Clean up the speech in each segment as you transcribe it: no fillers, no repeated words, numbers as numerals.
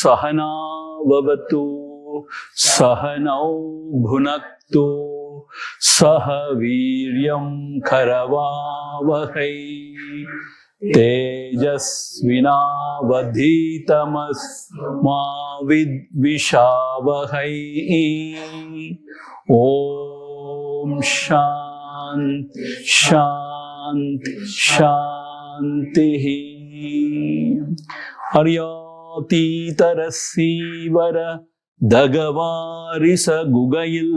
Sahana vavatu sahanau bhunaktu sahaviryam karavavahai tejasvinavadhitamas ma vidvishavahai. Om Shanti Shanti Shanti. Aryatītarasīvara Dagavarisa Gugayil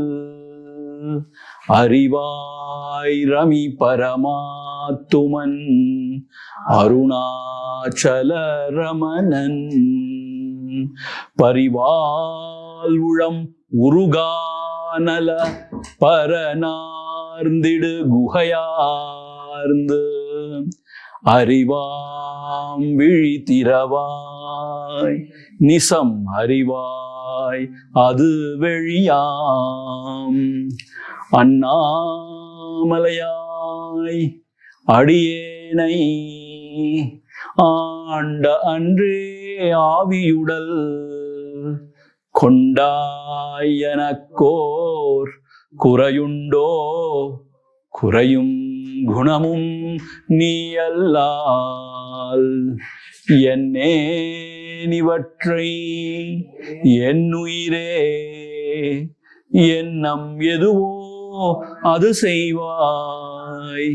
Arivai Rami Paramatuman Arunachala Ramanan Parivalulam Uruganala Paranarndidu Guhayarndu அறிவாம் விழித்திரவாய் நிசம் அறிவாய் அது வெளியாம் அண்ணாமலையாய் அடியேனை ஆண்ட அன்றே ஆவியுடல் கொண்டாய் எனக்கோர் குறையுண்டோ குறையும் குணமும் நீ அல்லால் என்னே நிவற்றை என்னுயிரே எண்ணம் எதுவோ அது செய்வாய்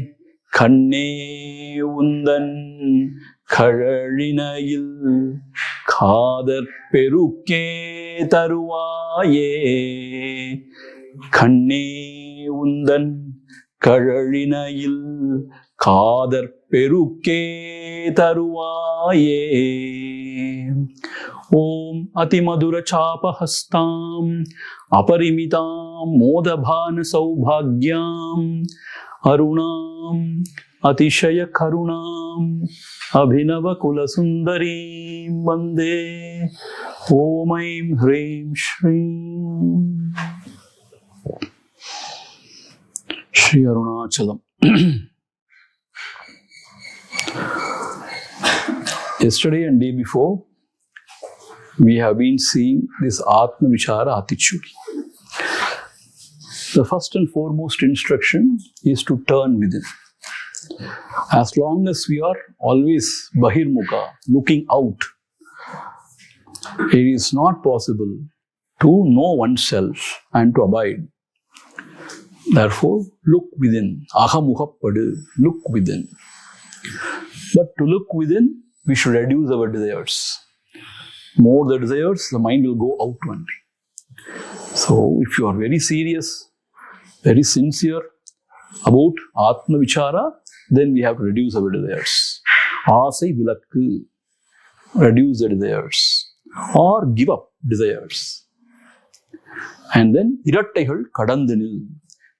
கண்ணே உந்தன் கழலினையில் காதற் பெருக்கே தருவாயே கண்ணே உந்தன் கழலினையில் காதற் பெருக்கே தருவாயே. ஓம் அதிமதுர சாபஹஸ்தாம் அபரிமிதாம் மோதபான சௌபாக்யாம் அருணாம் அதிசய கருணாம் அபிநவ குலசுந்தரீம் வந்தே. ஓம் ஐம் ஹ்ரீம் ஸ்ரீம் Shri Arunachalam. Yesterday and day before, we have been seeing this Atma Vichara Athichudi. The first and foremost instruction is to turn within. As long as we are always Bahirmukha, looking out, it is not possible to know oneself and to abide. Therefore, look within. Ahamuhappadu, look within. But to look within, we should reduce our desires. More the desires, the mind will go out only. So, if you are very serious, very sincere about Atma Vichara, then we have to reduce our desires. Asai vilakku, reduce the desires. Or give up desires. And then, irattaigal kadandhanil.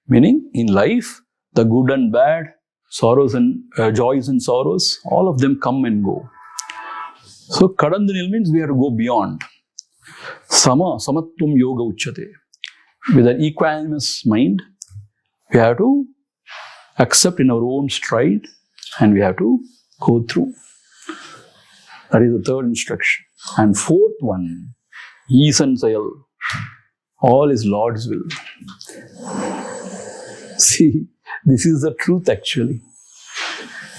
Meaning, in life, the good and bad, sorrows and joys and sorrows, all of them come and go. So, kadandhanil means we have to go beyond. Samatvam yoga uchyate. With an equanimous mind, we have to accept in our own stride and we have to go through. That is the third instruction. And fourth one, Easan Sayal. All is Lord's will. See, this is the truth actually.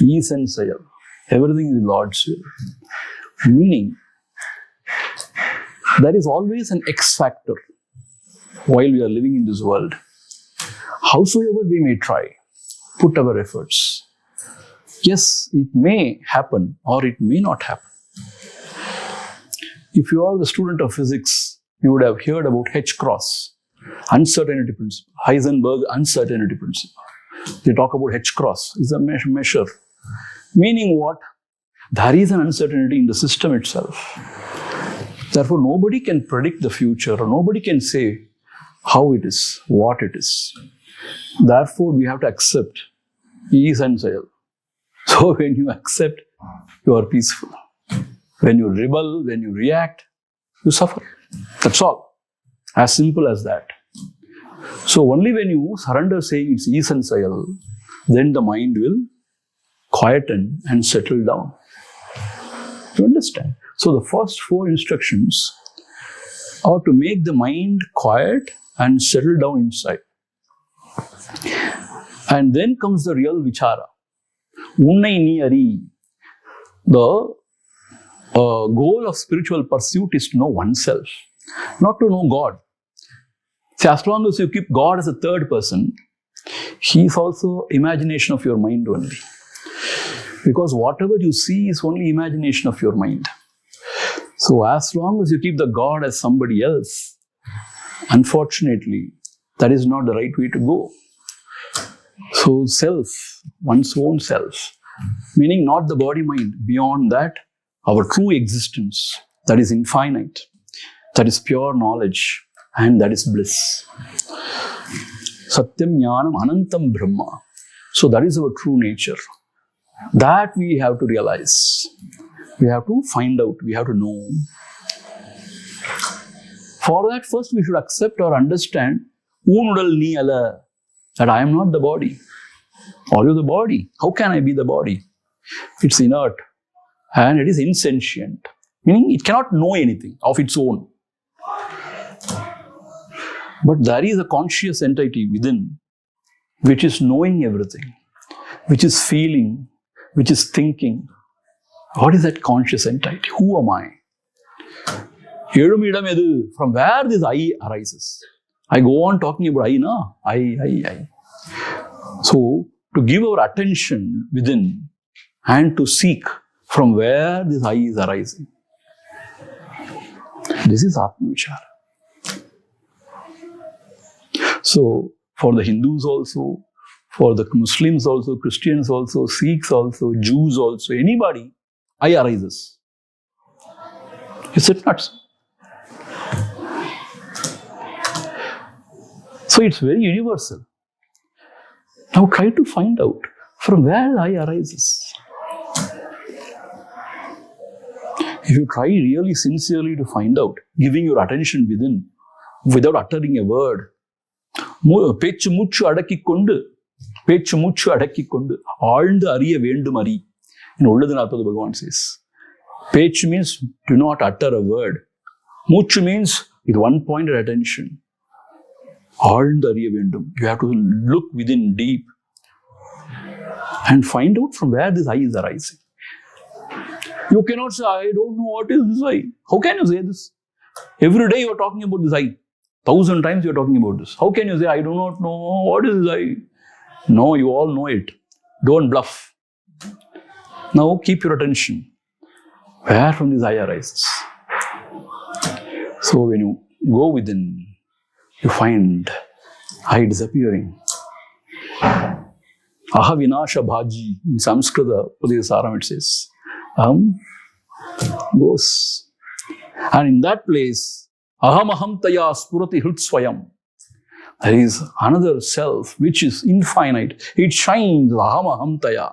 Easan Sayal. Everything is Lord's will. Meaning, there is always an X factor while we are living in this world. Howsoever we may try, put our efforts. Yes, it may happen or it may not happen. If you are the student of physics, you would have heard about H cross, uncertainty principle, Heisenberg uncertainty principle. They talk about H cross. It's a measure. Meaning what? There is an uncertainty in the system itself. Therefore, nobody can predict the future, or nobody can say how it is, what it is. Therefore, we have to accept essential. So, when you accept, you are peaceful. When you rebel, when you react, you suffer. That's all. As simple as that. So, only when you surrender saying it's essential, then the mind will quieten and settle down. You understand? So, the first 4 instructions are to make the mind quiet and settle down inside. And then comes the real vichara. Unnai ni ari. The goal of spiritual pursuit is to know oneself, not to know God. See, as long as you keep God as a third person, He is also imagination of your mind only. Because whatever you see is only imagination of your mind. So as long as you keep the God as somebody else, unfortunately, that is not the right way to go. So self, one's own self, meaning not the body-mind, beyond that, our true existence, that is infinite, that is pure knowledge, and that is bliss. Satyam Jnanam Anantam Brahma. So that is our true nature. That we have to realize. We have to find out, we have to know. For that, first we should accept or understand Unudal ni ala, that I am not the body. Are you the body? How can I be the body? It's inert and it is insentient, meaning it cannot know anything of its own. But there is a conscious entity within which is knowing everything, which is feeling, which is thinking. What is that conscious entity? Who am I? From where this I arises? I go on talking about I, na? I. So, to give our attention within and to seek from where this I is arising. This is Atma Vichara. So, for the Hindus also, for the Muslims also, Christians also, Sikhs also, Jews also, anybody, I arises. Is it not so? So it's very universal. Now try to find out from where I arises. If you try really sincerely to find out, giving your attention within, without uttering a word, பேச்சு மூச்சு அடக்கி கொண்டு ஆழ்ந்து அறிய வேண்டும் அறி. In உள்ளது நாற்பது Bhagavan says. Pech means do not utter a word. Muchu means with one pointed attention. ஆழ்ந்து அறிய வேண்டும். You have to look within deep and find out from where this I is arising. You cannot say, I don't know what is this I. How can you say this? Every day you are talking about this I. 1,000 times you are talking about this. How can you say, I do not know what is this I? No, you all know it. Don't bluff. Now keep your attention. Where from this I arises? So when you go within, you find I disappearing. Aha vinasha bhaji. In Sanskrit, Udayasaram it says. Goes. And in that place, aham aham taya spurati hrit swayam. There is another self which is infinite. It shines, aham aham taya.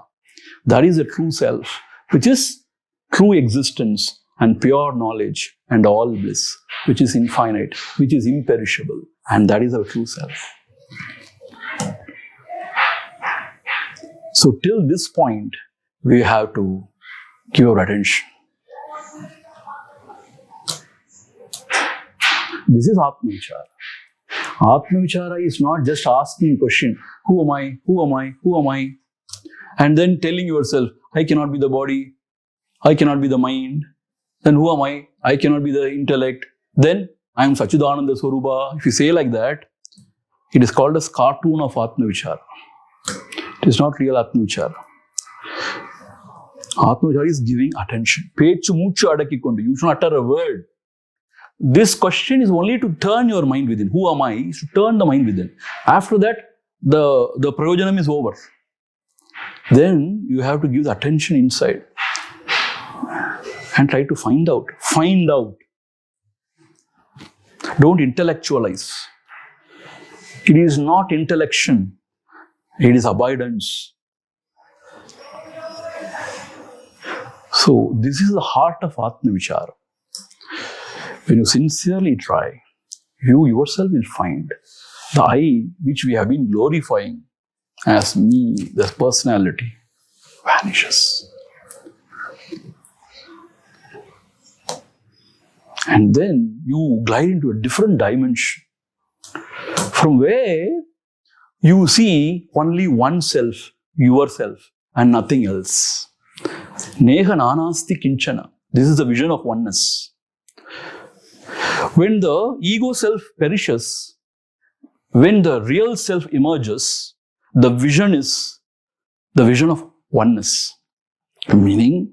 That is a true self, which is true existence and pure knowledge and all bliss, which is infinite, which is imperishable. And that is our true self. So till this point, we have to give our attention. This is Atma Vichara. Atma Vichara is not just asking a question, who am I, who am I, who am I? And then telling yourself, I cannot be the body, I cannot be the mind. Then who am I? I cannot be the intellect. Then I am Sachidananda Swarupa. If you say like that, it is called as cartoon of Atma Vichara. It is not real Atma Vichara. Atma Vichara is giving attention. Pechu muchu adakkikondu. You should not utter a word. This question is only to turn your mind within. Who am I? Is to turn the mind within. After that, the prayojanam is over. Then you have to give the attention inside and try to find out. Find out. Don't intellectualize. It is not intellection. It is abidance. So this is the heart of Atma Vichara. When you sincerely try, you yourself will find the I which we have been glorifying as me, the personality, vanishes. And then you glide into a different dimension from where you see only oneself, yourself, and nothing else. Neha nanasti kinchana. This is the vision of oneness. When the ego self perishes, when the real self emerges, the vision is the vision of oneness. Meaning,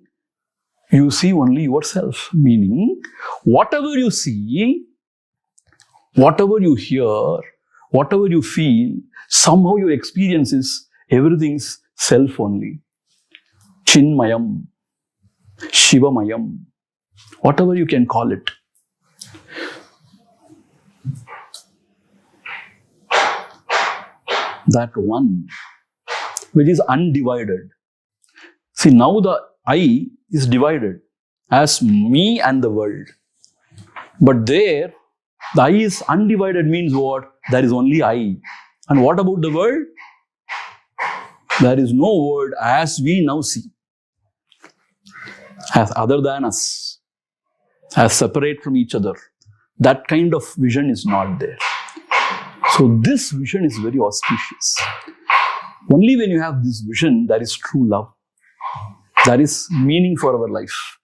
you see only yourself. Meaning, whatever you see, whatever you hear, whatever you feel, somehow your experience is everything's self only. Chinmayam, Shivamayam, whatever you can call it. That one, which is undivided. See, now the I is divided as me and the world. But there, the I is undivided means what? There is only I. And what about the world? There is no world as we now see. As other than us. As separate from each other. That kind of vision is not there. So this vision is very auspicious. Only when you have this vision, there is true love. There is meaning for our life.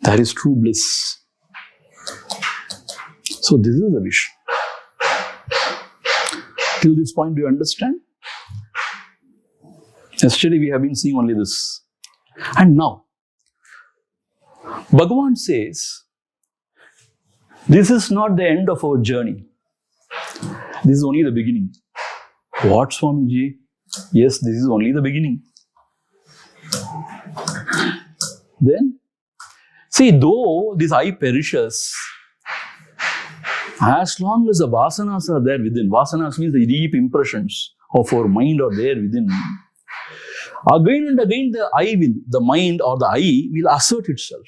There is true bliss. So this is the vision. Till this point, do you understand? Yesterday we have been seeing only this. And now, Bhagavan says, this is not the end of our journey. This is only the beginning. What, Swamiji? Yes, this is only the beginning. Then, see, though this I perishes, as long as the vasanas are there within, vasanas means the deep impressions of our mind are there within, again and again the mind or the I will assert itself.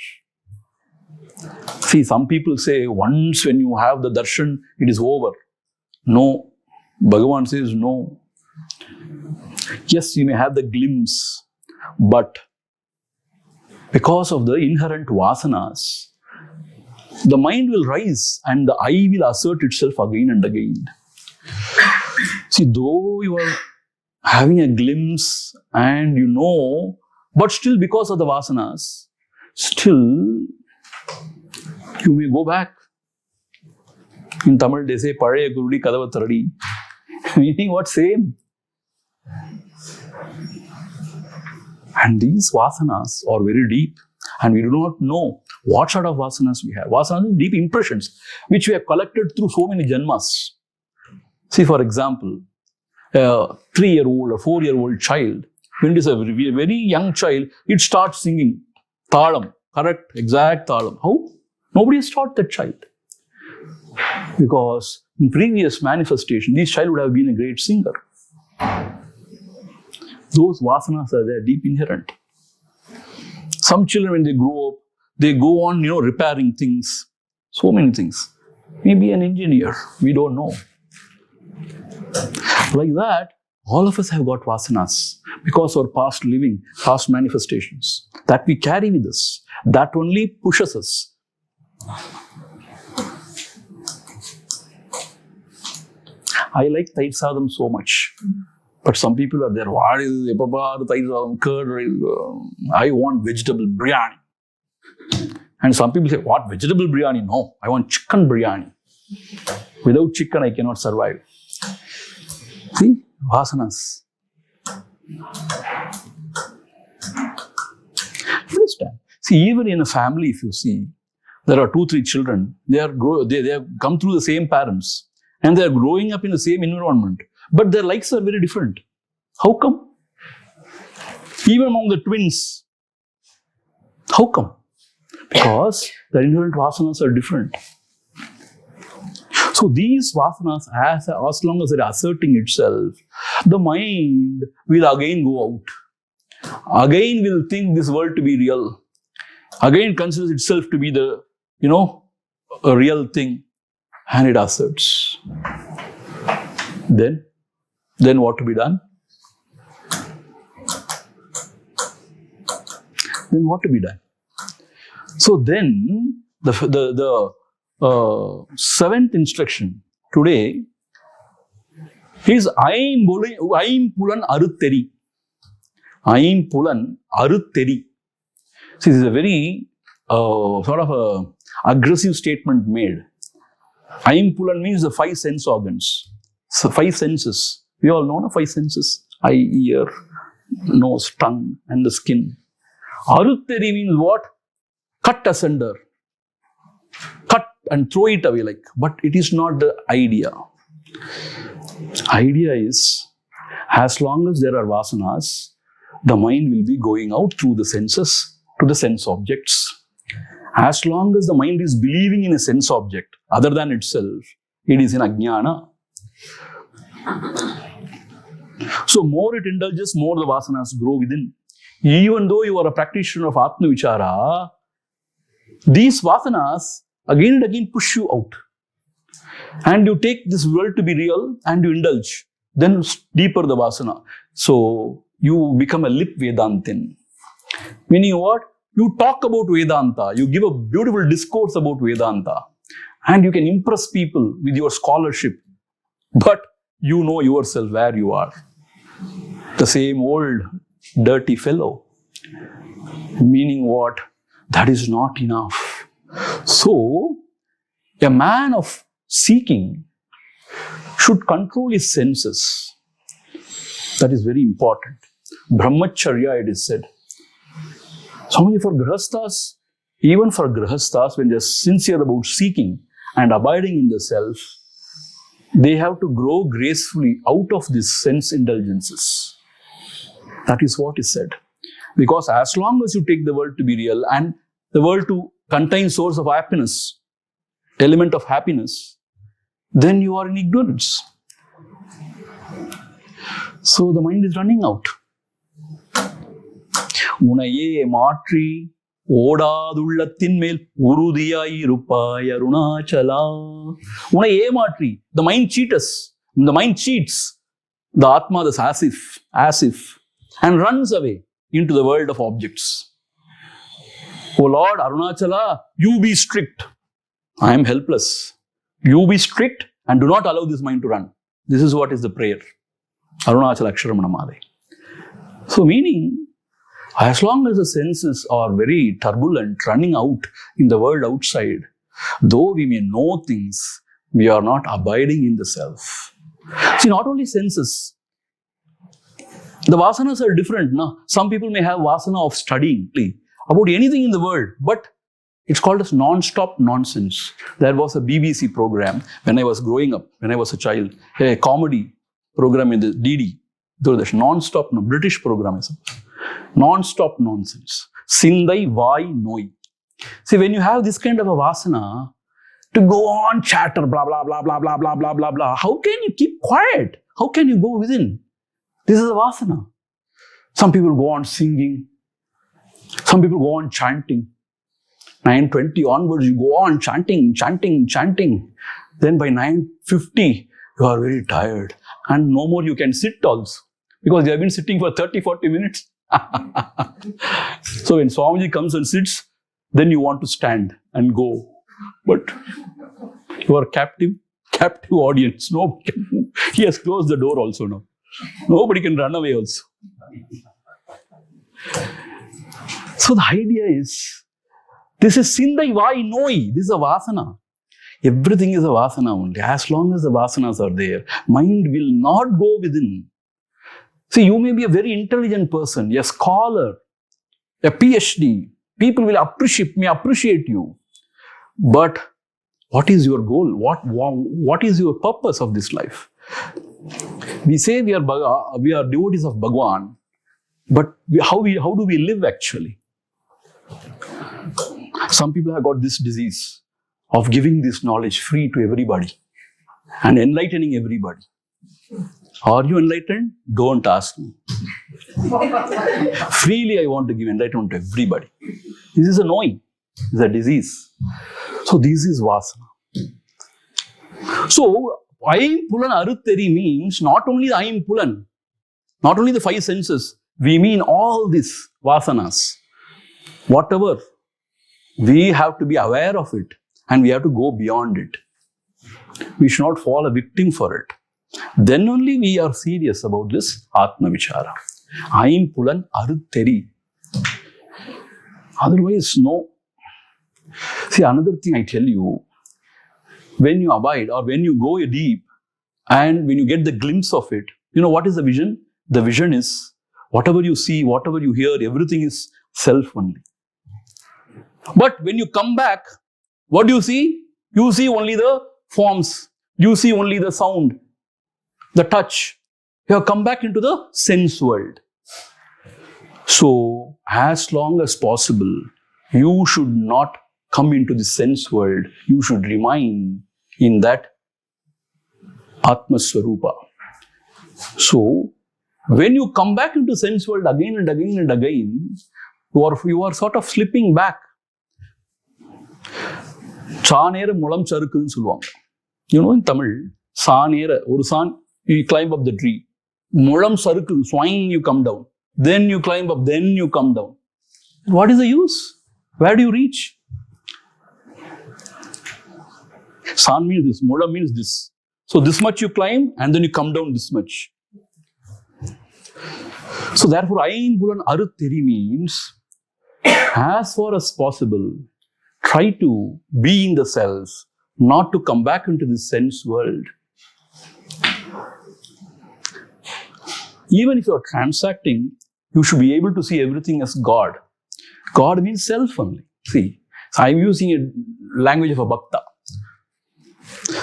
See, some people say, once when you have the darshan, it is over. No. Bhagavan says no. Yes, you may have the glimpse, but because of the inherent vasanas, the mind will rise and the I will assert itself again and again. See, though you are having a glimpse and you know, but still because of the vasanas, still you may go back. In Tamil they say, Pazhaya Gurudi Kadava Tharadi. Meaning what? Same. And these vasanas are very deep. And we do not know what sort of vasanas we have. Vasanas are deep impressions, which we have collected through so many janmas. See, for example, a 3-year-old or 4-year-old child, when it is a very young child, it starts singing Thalam, correct, exact Thalam. How? Nobody has taught that child. Because in previous manifestation, this child would have been a great singer. Those vasanas are there, deep inherent. Some children, when they grow up, they go on, repairing things. So many things. Maybe an engineer, we don't know. Like that, all of us have got vasanas because of our past living, past manifestations that we carry with us. That only pushes us. I like Taid Sadham so much. But some people are there, what is Taid Sadham, curd? I want vegetable biryani. And some people say, what, vegetable biryani? No, I want chicken biryani. Without chicken, I cannot survive. See, vasanas. Understand? See, even in a family, if you see, there are 2-3 children. They have come through the same parents. And they are growing up in the same environment. but their likes are very different. How come? Even among the twins. How come? Because the inherent vasanas are different. So these vasanas, as long as it is asserting itself, the mind will again go out. Again will think this world to be real. Again considers itself to be the, a real thing. And it asserts. Then what to be done? Then what to be done? So then the seventh instruction today is Aim Pulan Arutteri. Aim Pulan Arutteri. See, this is a very sort of a aggressive statement made. Aim Pulan means the five sense organs. So 5 senses. We all know the 5 senses. Eye, ear, nose, tongue, and the skin. Arutteri means what? Cut asunder. Cut and throw it away like. But it is not the idea. Idea is, as long as there are vasanas, the mind will be going out through the senses to the sense objects. As long as the mind is believing in a sense object other than itself, it is in ajnana. So more it indulges, more the vasanas grow within. Even though you are a practitioner of Atma Vichara, these vasanas again and again push you out. And you take this world to be real and you indulge. Then deeper the vasana. So you become a lip Vedantin. Meaning what? You talk about Vedanta. You give a beautiful discourse about Vedanta. And you can impress people with your scholarship. But you know yourself where you are. The same old dirty fellow. Meaning what? That is not enough. So, a man of seeking should control his senses. That is very important. Brahmacharya, it is said. So, for grihasthas, even for grihasthas, when they are sincere about seeking and abiding in the self, they have to grow gracefully out of these sense indulgences. That is what is said. Because as long as you take the world to be real and the world to contain source of happiness, element of happiness, then you are in ignorance. So the mind is running out. Unaye matri ஓடாதுள்ளத்தின் மேல் உறுதியாய் இருப்பாய் அருணாச்சலா. உன்னை ஏமாற்றி, the mind cheats us. The mind cheats the Atma, the as if, and runs away into the world of objects. Oh Lord, Arunachala, you be strict. I am helpless. You be strict and do not allow this mind to run. This is what is the prayer. Arunachala Aksharamanamalai. So meaning, as long as the senses are very turbulent, running out in the world outside, though we may know things, we are not abiding in the self. See, not only senses, the vasanas are different. No? Some people may have vasana of studying about anything in the world, but it's called as non-stop nonsense. There was a BBC program when I was growing up, when I was a child, a comedy program in the DD. Non-stop, British program, I suppose. Non-stop nonsense. Sindai vai noi. See, when you have this kind of a vasana, to go on chatter, blah, blah, blah, blah, blah, blah, blah, blah, blah, how can you keep quiet? How can you go within? This is a vasana. Some people go on singing. Some people go on chanting. 9:20 onwards, you go on chanting. Then by 9:50, you are very tired. And no more you can sit also. Because you have been sitting for 30-40 minutes. So when Swamiji comes and sits, then you want to stand and go. But you are captive audience. No, he has closed the door also now. Nobody can run away also. So the idea is, this is Sindai Vai Noi. This is a vasana. Everything is a vasana only. As long as the vasanas are there, mind will not go within. See, you may be a very intelligent person, a scholar, a PhD. People may appreciate you. But what is your goal? What is your purpose of this life? We say we are devotees of Bhagwan, but how do we live actually? Some people have got this disease of giving this knowledge free to everybody and enlightening everybody. Are you enlightened? Don't ask me. Freely I want to give enlightenment to everybody. This is a knowing. This is a disease. So this is vasana. So Aim Pulan Arutteri means not only the Aim Pulan, not only the five senses, we mean all these vasanas. Whatever, we have to be aware of it and we have to go beyond it. We should not fall a victim for it. Then only we are serious about this Atma Vichara. Aim Pulan Arutteri. Otherwise, no. See, another thing I tell you, when you abide or when you go deep and when you get the glimpse of it, you know what is the vision? The vision is whatever you see, whatever you hear, everything is self only. But when you come back, what do you see? You see only the forms. You see only the sound, the touch. You have come back into the sense world. So, as long as possible, you should not come into the sense world. You should remain in that Atma Swarupa. So, when you come back into sense world again and again and again, you are sort of slipping back. Chanera mulam charukku solluvaanga. You know in Tamil, Sanera, oru san, you climb up the tree. Mulam sarukku, swing, you come down. Then you climb up, then you come down. What is the use? Where do you reach? San means this, Mulam means this. So this much you climb and then you come down this much. So therefore, Ain Pulan Arutteri means, as far as possible, try to be in the self, not to come back into the sense world. Even if you are transacting, you should be able to see everything as God. God means self only. See, I am using a language of a bhakta.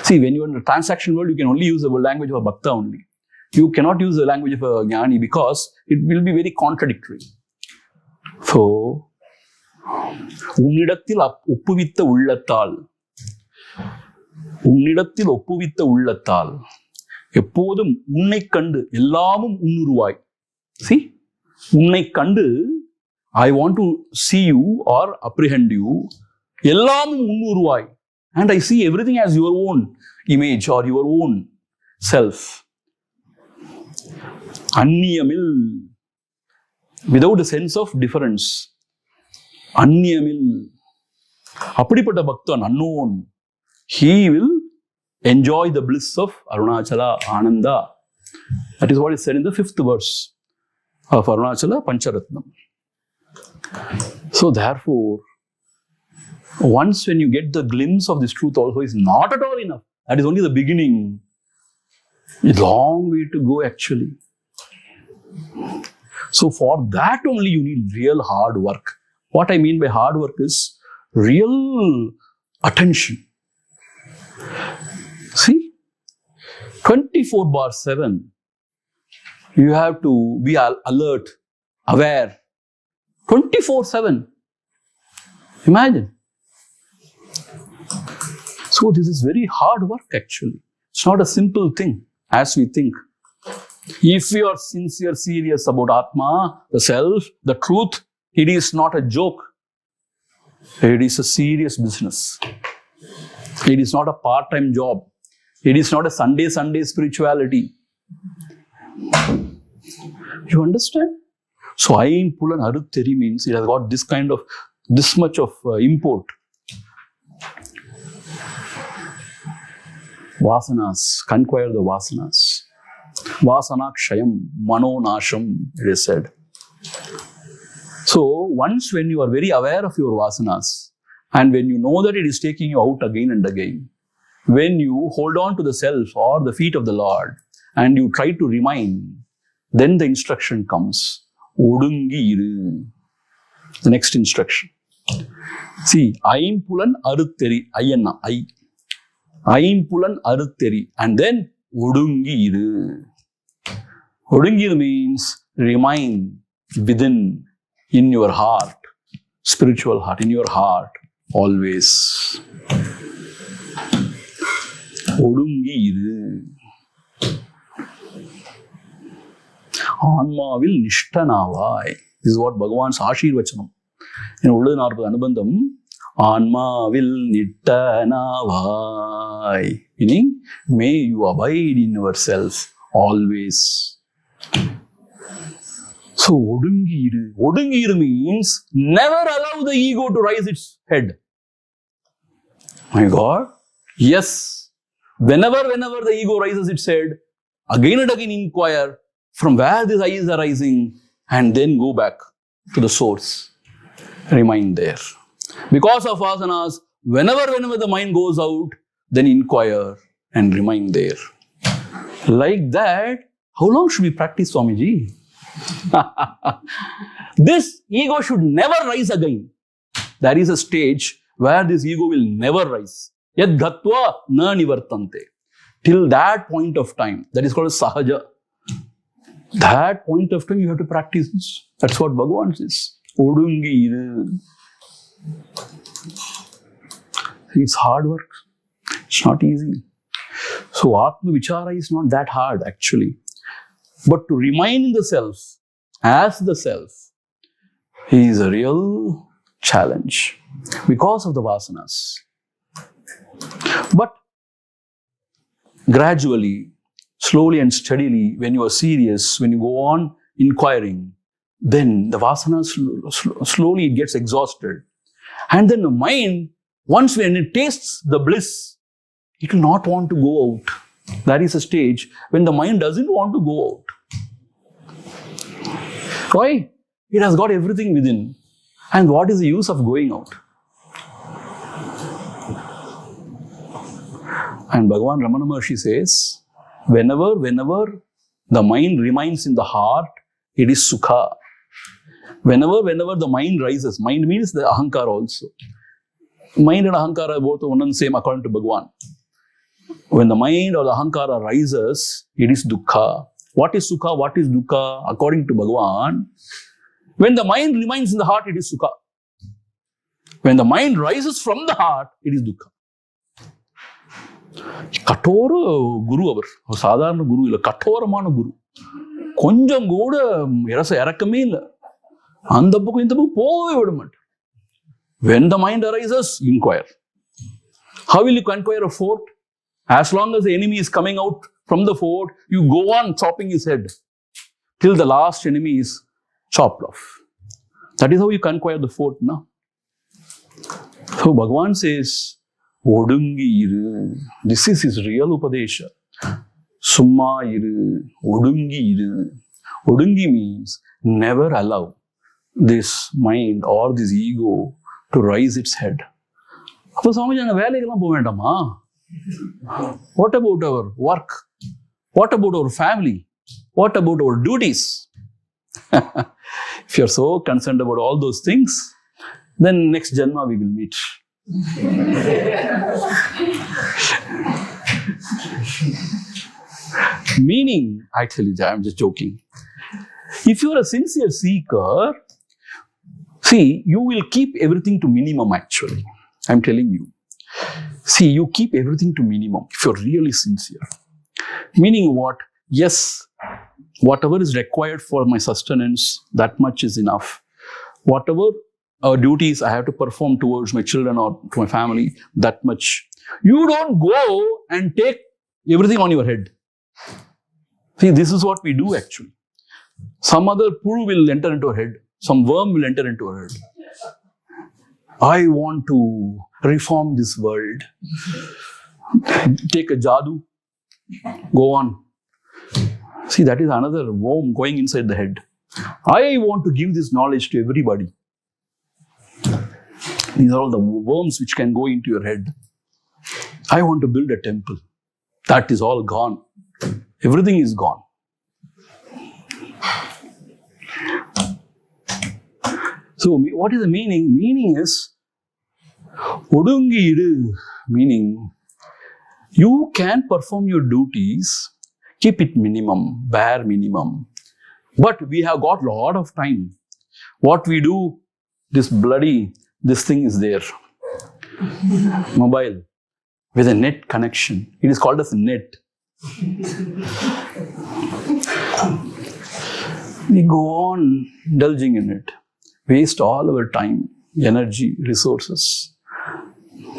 See, when you are in the transaction world, you can only use the language of a bhakta only. You cannot use the language of a jnani because it will be very contradictory. So, Unnidathil oppuvitta ullathal. எப்போதும் உன்னை கண்டு எல்லாமும் உன்னுருவாய். See, உன்னை கண்டு, I want to see you or apprehend you. எல்லாமும் உன்னுருவாய். And I see everything as your own image or your own self. Anniyamil, without a sense of difference. Anniyamil. அப்படிப்பட்ட பக்தன், unknown, he will enjoy the bliss of Arunachala Ananda. That is what is said in the 5th verse of Arunachala Pancharatnam. So therefore, once when you get the glimpse of this truth also is not at all enough. That is only the beginning. A long way to go actually. So for that only you need real hard work. What I mean by hard work is real attention. See, 24/7, you have to be alert, aware, 24/7. Imagine. So this is very hard work actually. It's not a simple thing as we think. If you are sincere, serious about Atma, the self, the truth, it is not a joke. It is a serious business. It is not a part-time job. It is not a Sunday spirituality. You understand? So, Ain Pulan Arutteri means it has got this much of import. Vasanas, conquer the vasanas. Vasanakshayam, manonasham, it is said. So, once when you are very aware of your vasanas, and when you know that it is taking you out again and again, when you hold on to the self or the feet of the Lord and you try to remain, then the instruction comes. Odungiru. The next instruction. See, Aim Pulan Arutteri. Ayanna. Aim Pulan Arutteri. And then Odungiru. Odungiru means remain within, in your heart, spiritual heart, in your heart, always. Odungiru. Anmavil Nishtanavai. This is what Bhagavan's Ashirvachanam. In Udanarpada Anubandham, Anmavil Nittanavai. Meaning, may you abide in yourself always. So, Odungiru. Odungiru means never allow the ego to rise its head. My God. Yes. Whenever the ego rises its head, again and again inquire from where these eyes are rising and then go back to the source. Remain there. Because of asanas, whenever the mind goes out, then inquire and remain there. Like that, how long should we practice, Swamiji? This ego should never rise again. There is a stage where this ego will never rise. Yad ghatva na nivartante. Till that point of time, that is called sahaja. That point of time you have to practice this. That's what Bhagavan says. Odungiru. It's hard work. It's not easy. So Atma Vichara is not that hard actually. But to remain in the self, as the self, is a real challenge because of the vasanas. But gradually, slowly and steadily, when you are serious, when you go on inquiring, then the vasana slowly it gets exhausted. And then the mind, once when it tastes the bliss, it will not want to go out. That is a stage when the mind doesn't want to go out. Why? It has got everything within. And what is the use of going out? And Bhagavan Ramana Maharshi says, whenever the mind remains in the heart, it is sukha. Whenever the mind rises, mind means the ahankara also. Mind and ahankara are both one and same according to Bhagavan. When the mind or the ahankara rises, it is dukkha. What is sukha? What is dukkha? According to Bhagavan, when the mind remains in the heart, it is sukha. When the mind rises from the heart, it is dukkha. கட்டோர குரு அவர் சாதாரண குரு இல்லை, கட்டோரமான குரு. கொஞ்சம் கூட இறக்கமே இல்லை. அந்த பக்கம் இந்த பக்கம் போகவே விட மாட்டார். When the mind arises, inquire. How will you conquer a fort? As long as the enemy is coming out from the fort, you go on chopping his head till the last enemy is chopped off. That is how you conquer the fort, no? So Bhagavan says, Odungiru. This is his real upadesha. Summa iru. Odungiru. Odungi means never allow this mind or this ego to raise its head. அப்போ சுவாமிஜி நாங்கள் வேலைக்கெல்லாம் போக வேண்டாமா? What about our work? What about our family? What about our duties? If you're so concerned about all those things, then next Janma we will meet. Meaning, actually, I'm just joking. If you're a sincere seeker, see, you will keep everything to minimum actually. I'm telling you. See, you keep everything to minimum if you're really sincere. Meaning what? Yes, whatever is required for my sustenance, that much is enough. Whatever duties I have to perform towards my children or to my family, that much. You don't go and take everything on your head. See, this is what we do actually. Some other puru will enter into our head. Some worm will enter into our head. I want to reform this world. Take a jadoo. Go on. See, that is another worm going inside the head. I want to give this knowledge to everybody. These are all the worms which can go into your head. I want to build a temple. That is all gone. Everything is gone. So, what is the meaning? Meaning is, Odungiru, meaning You can perform your duties, keep it minimum, bare minimum. But we have got a lot of time. What we do, this thing is there. Mobile, with a net connection. It is called as net. We go on indulging in it, waste all our time, energy, resources,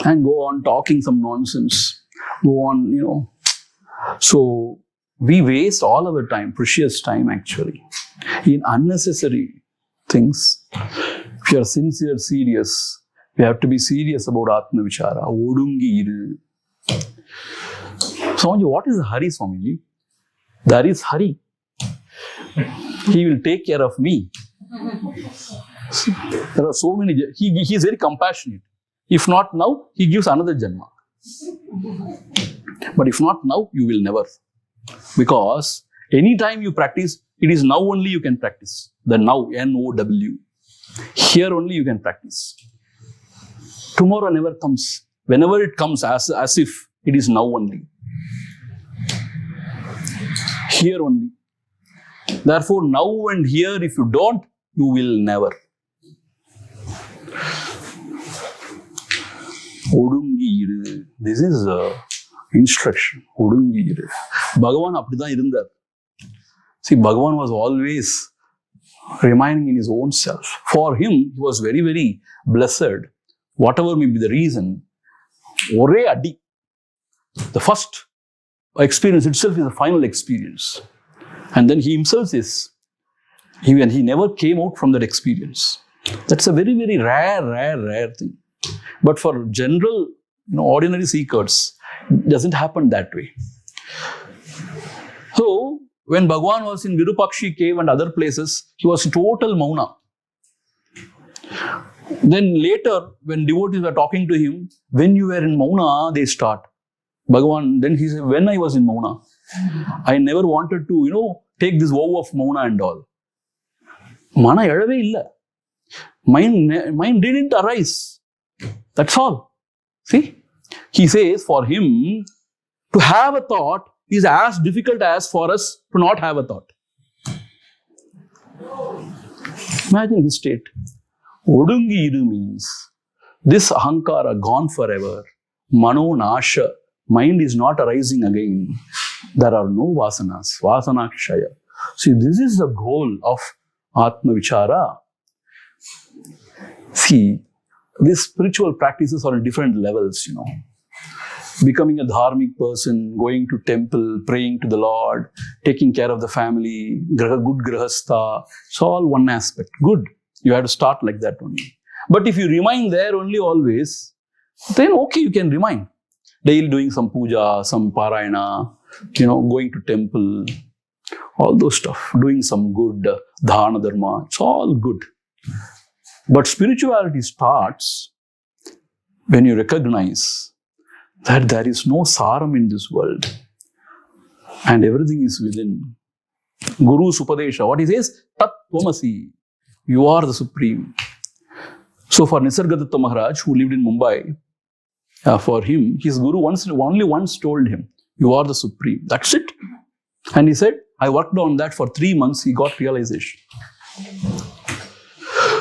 and go on talking some nonsense. Go on, So we waste all our time, precious time actually, in unnecessary things. If you are sincere, serious, we have to be serious about Atma Vichara. Odungi iru. Swamiji, what is Hari, Swamiji? There is Hari. He will take care of me. There are so many. He is very compassionate. If not now, he gives another janma. But if not now, you will never. Because anytime you practice, it is now only you can practice. The now, N-O-W. Here only you can practice. Tomorrow never comes. Whenever it comes, as if it is now only. Here only. Therefore, now and here, if you don't, you will never. Odungi. This is instruction. Odungi. Bhagavan apdidan irundar. See, Bhagavan was always reminding in his own self. For him, he was very, very blessed. Whatever may be the reason, ore adi. The first experience itself is the final experience. And then he himself is, he never came out from that experience. That's a very, very rare thing. But for general, ordinary seekers, it doesn't happen that way. So, when Bhagavan was in Virupakshi cave and other places, he was total mauna. Then later, when devotees were talking to him, when you were in mauna, they start. Bhagavan, then he said, when I was in mauna, I never wanted to, take this vow of mauna and all. Mana edave illa. Mind didn't arise. That's all. See? He says for him, to have a thought is as difficult as for us to not have a thought. Imagine his state. Odungi iru means, this ahankara gone forever. Mano nasha. Mind is not arising again. There are no vasanas. Vasanakshaya. See, this is the goal of Atma Vichara. See, these spiritual practices are on different levels, Becoming a dharmic person, going to temple, praying to the Lord, taking care of the family, good grahastha. It's all one aspect. Good. You have to start like that only. But if you remain there only always, then okay, you can remain. Daily doing some puja, some parayana, going to temple, all those stuff, doing some good dharma dharma, it's all good. But spirituality starts when you recognize that there is no saram in this world and everything is within. Guru's Upadesha, what he says? Tat Tvamasi, you are the supreme. So for Nisargadatta Maharaj, who lived in Mumbai, for him, his guru only once told him, you are the supreme. That's it. And he said, I worked on that for 3 months, he got realization.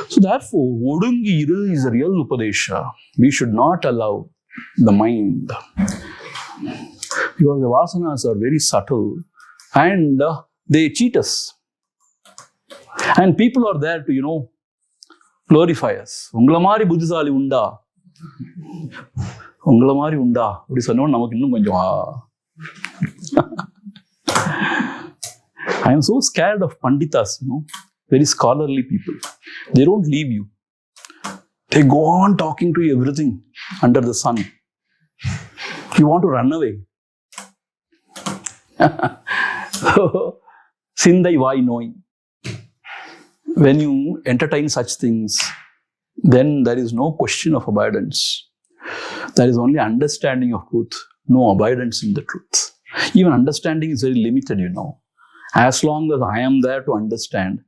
So therefore, Odungi iru is a real Upadesha. We should not allow the mind. Because the vasanas are very subtle and they cheat us. And people are there to, glorify us. Ungala mari buddhisali unda. Ungala mari unda. Udi sannon namakku innum konjam. I am so scared of panditas, very scholarly people. They don't leave you. They go on talking to you everything under the sun. You want to run away. So, Sindai vai knowing. When you entertain such things, then there is no question of abidance. There is only understanding of truth, no abidance in the truth. Even understanding is very limited, As long as I am there to understand,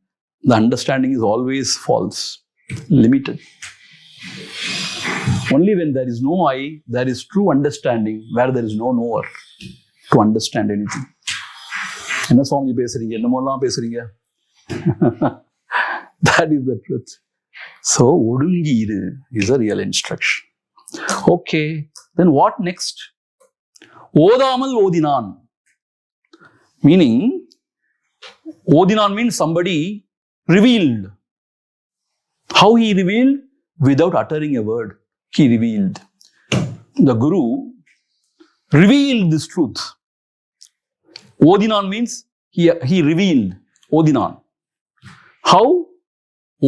the understanding is always false, limited. Only when there is no I, there is true understanding, where there is no knower to understand anything. என்ன சுவாமி பேசுறீங்க, என்னமோலாம் பேசுறீங்க. That is the truth. So, ஒடுங்கி இரு is a real instruction. Okay, then what next? ஓதாமல் ஓதினான். Meaning, ஓதினான் means somebody revealed. How he revealed? Without uttering a word, he revealed. The Guru revealed this truth. Odinan means he revealed. Odinan. How?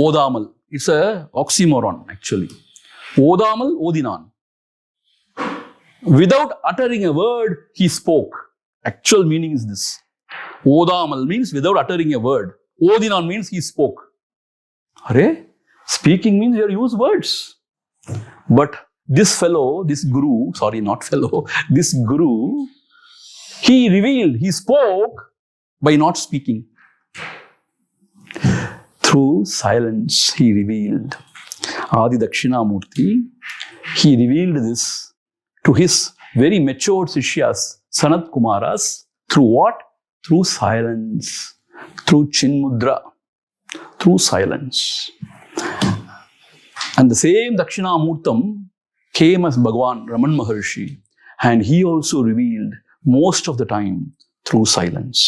Odamal. It's a oxymoron actually. Odamal, Odinan. Without uttering a word, he spoke. Actual meaning is this. Odamal means without uttering a word. Odinan means he spoke. Are? Speaking means you use words. But this fellow, this guru, sorry, not fellow, this guru, he revealed, he spoke by not speaking. Through silence, he revealed. Adi Dakshinamurti, he revealed this to his very matured Sishyas, Sanat Kumaras, through what? Through silence, through Chinmudra, through silence. And the same Dakshinamurtam came as Bhagavan Raman Maharshi, and he also revealed most of the time through silence.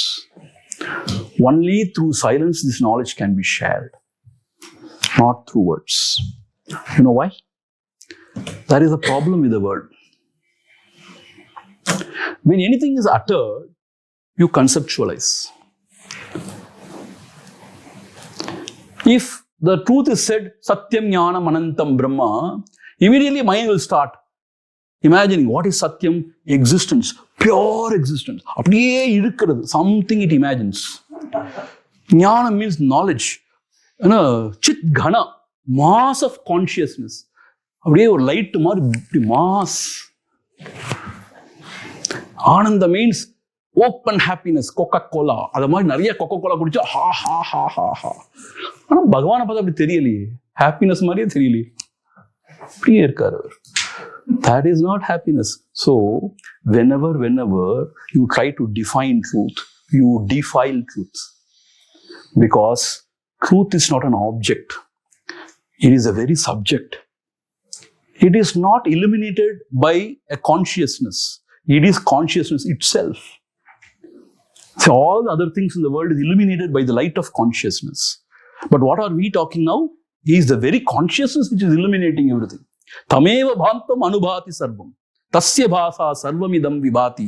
Only through silence this knowledge can be shared, not through words. You know why? There is a problem with the word. When anything is uttered, you conceptualize. If the truth is said, Satyam Jnanam Anantam Brahma, immediately mind will start imagining what is Satyam? Existence, pure existence. அப்படியே இருக்கிறது, something it imagines. Jnanam means knowledge. Chit Ghana, mass of consciousness. அப்படியே ஒரு light மாதிரி mass. Ananda means open happiness, Coca-Cola. அது மாதிரி நிறைய Coca-Cola குடிச்சா ஹா ஹா ஹா ஹா ஹா. ஆனா பகவானை பார்த்தா அப்படி தெரியலையே, ஹாப்பினஸ் மாதிரியே தெரியலையே, அப்படியே இருக்காரு அவர். That is not happiness. So, whenever you try to define truth, you defile truth. Because truth is not an object. It is a very subject. It is not illuminated by a consciousness. It is consciousness itself. So all the other things in the world is illuminated by the light of consciousness. But what are we talking now? It is the very consciousness which is illuminating everything. Tameva bhantam anubhati sarvam. Tasya bhasa sarvamidam vibhati.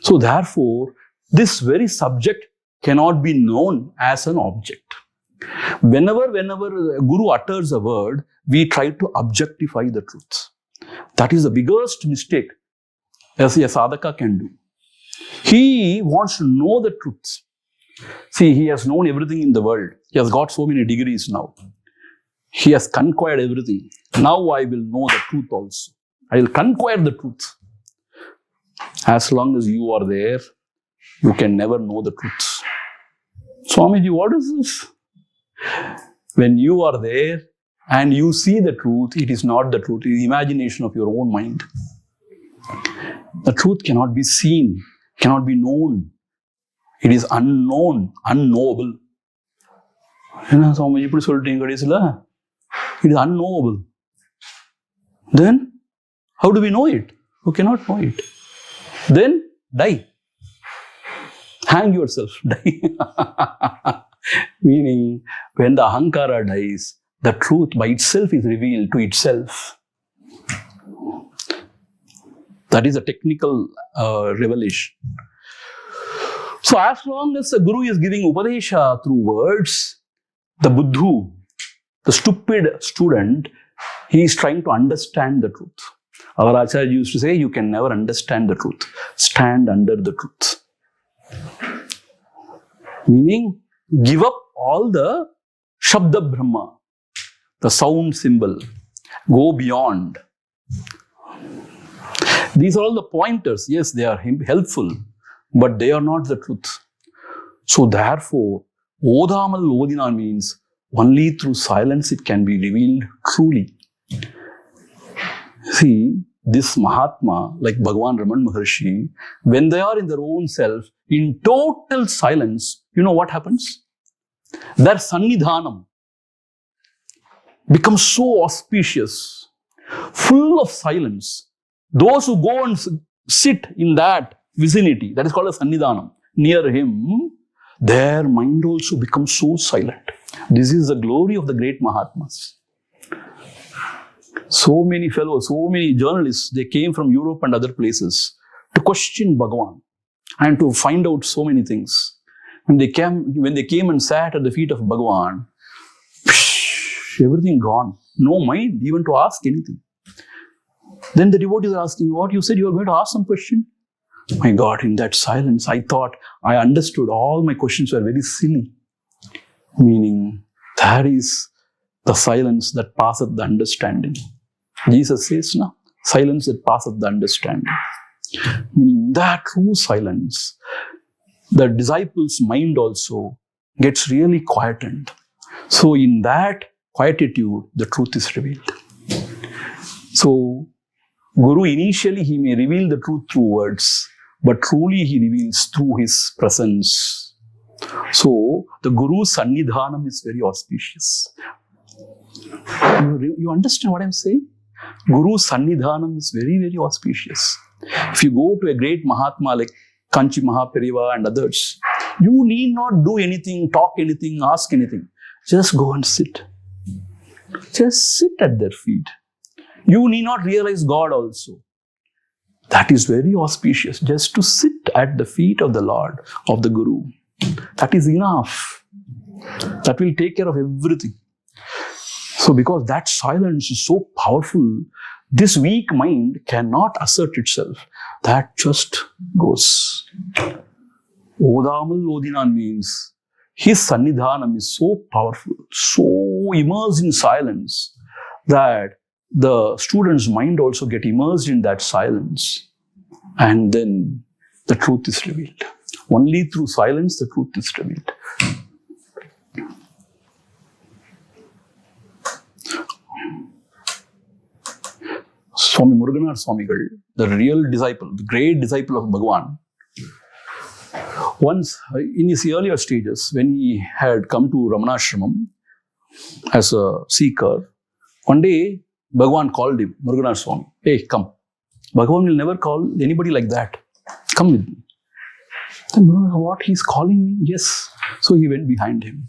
So therefore, this very subject cannot be known as an object. Whenever a guru utters a word, we try to objectify the truth. That is the biggest mistake as a sadhaka can do. He wants to know the truth. See, he has known everything in the world. He has got so many degrees now. He has conquered everything. Now I will know the truth also. I will conquer the truth. As long as you are there, you can never know the truth. Swamiji, what is this? When you are there and you see the truth, it is not the truth. It is the imagination of your own mind. The truth cannot be seen, cannot be known. It is unknown, unknowable. என்ன சுவாமி இப்படி சொல்லிட்டீங்க கடைசியில்? It is unknowable. Then, how do we know it? You cannot know it. Then, die. Hang yourself, die. Meaning, when the ahankara dies, the truth by itself is revealed to itself. That is a technical revelation. So as long as the Guru is giving Upadesha through words, the Buddhu, the stupid student, he is trying to understand the truth. Our Acharya used to say, you can never understand the truth. Stand under the truth. Meaning, give up all the Shabda Brahma, the sound symbol. Go beyond. These are all the pointers. Yes, they are helpful, but they are not the truth. So therefore, Odamal Odinan means only through silence it can be revealed truly. See, this Mahatma, like Bhagavan Ramana Maharshi, when they are in their own self, in total silence, you know what happens? Their Sannidhanam becomes so auspicious, full of silence. Those who go and sit in that vicinity, that is called a Sannidhanam, near him, their mind also becomes so silent. This is the glory of the great Mahatmas. So many fellows, so many journalists, they came from Europe and other places to question Bhagavan and to find out so many things. When they came and sat at the feet of Bhagavan, everything gone. No mind even to ask anything. Then the devotees are asking, what? You said you were going to ask some question? My God, in that silence, I thought I understood all my questions were very silly. Meaning, that is the silence that passeth the understanding. Jesus says, no, silence that passeth the understanding. Meaning, that true silence, the disciple's mind also gets really quietened. So, in that quietude, the truth is revealed. So, Guru initially he may reveal the truth through words, but truly he reveals through his presence. So, the Guru's Sannidhanam is very auspicious. You understand what I'm saying? Guru's Sannidhanam is very, very auspicious. If you go to a great Mahatma like Kanchi Mahaperiva and others, you need not do anything, talk anything, ask anything. Just go and sit. Just sit at their feet. You need not realize God also. That is very auspicious. Just to sit at the feet of the Lord, of the Guru. That is enough. That will take care of everything. So because that silence is so powerful, this weak mind cannot assert itself. That just goes. Odamal Odinan means his Sannidhanam is so powerful, so immersed in silence that the student's mind also get immersed in that silence. And then the truth is revealed. Only through silence the truth is revealed. Swami Muruganar Swamigal, the real disciple, the great disciple of Bhagavan, once in his earlier stages, when he had come to Ramanashramam as a seeker, one day Bhagavan called him, Muruganar Swami, hey, come. Bhagavan will never call anybody like that. Come with me. Then Muruganar, what? He's calling me? Yes. So he went behind him.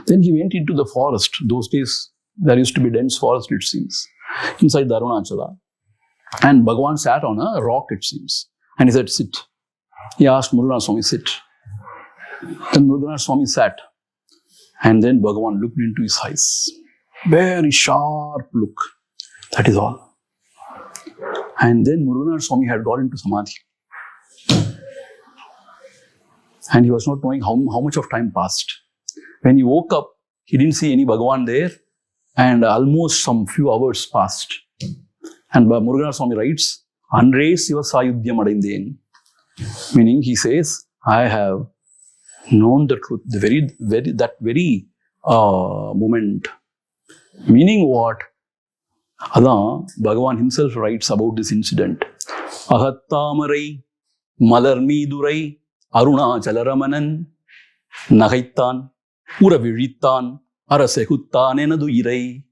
Then he went into the forest. Those days, there used to be dense forest, it seems, inside the Arunachala. And Bhagavan sat on a rock, it seems. And he said, sit. He asked Muruganar Swami, sit. Then Muruganar Swami sat. And then Bhagavan looked into his eyes. Very sharp look. That is all. And then Muruganar Swami had got into Samadhi. And he was not knowing how much of time passed. When he woke up, he didn't see any Bhagavan there. And almost some few hours passed. And Muruganar Swami writes, Andre Siva Sayudhyam Adaindein. Meaning he says, I have known the truth, that very moment. Meaning what? Adha, Bhagavan himself writes about this incident. Ahattamarai, Malarmidurai, Arunachala Ramanan, Nagaittan, Uravirittan, Arasehuttan Enadu Irai,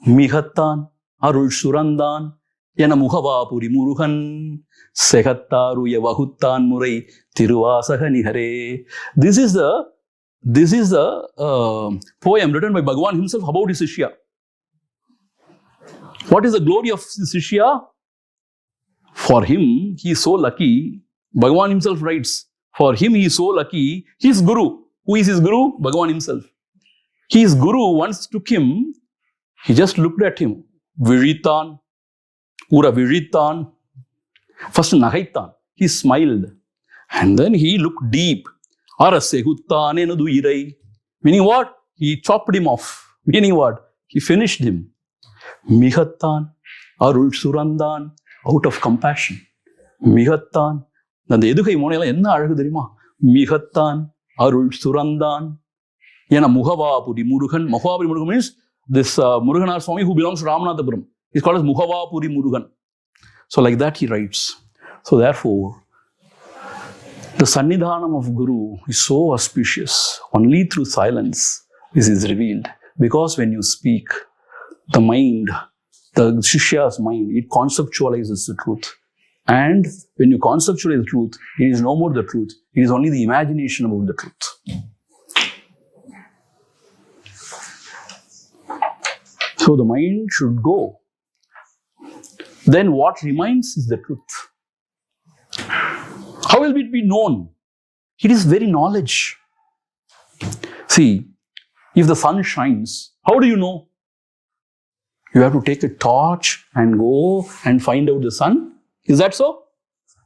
Mihattan, Arul Surandan, Yenamuhavapuri Muruhan, Sehattaru Yavahuttan Murai, Tiruvasaha Nihare. This is the poem written by Bhagavan himself about his Shishya. What is the glory of his Shishya? For him, he is so lucky. Bhagavan himself writes, for him he is so lucky, his Guru. Who is his Guru? Bhagavan himself. His Guru once took him, he just looked at him. Viritan, Ura Viritan. First Nagaitan. He smiled. And then he looked deep. Arasehuttan enadu irai. Meaning what? He chopped him off. Meaning what? He finished him. Mihattan, Arul Surandan, out of compassion. Mihattan. அந்த எதுகை மோனையெல்லாம் என்ன அழகு தெரியுமா? மிகத்தான், அருள் சுரந்தான், என Mugavapuri Murugan. Muhavapuri Murugan means this Muruganar Swami who belongs to Ramanathapuram. He's called as Muhavapuri Murugan. So like that he writes. So therefore, the Sannidhanam of Guru is so auspicious. Only through silence this is revealed. Because when you speak, the mind, the Shishya's mind, it conceptualizes the truth. And when you conceptualize the truth, it is no more the truth. It is only the imagination about the truth. So the mind should go. Then what remains is the truth. How will it be known? It is very knowledge. See, if the sun shines, how do you know? You have to take a torch and go and find out the sun. Is that so?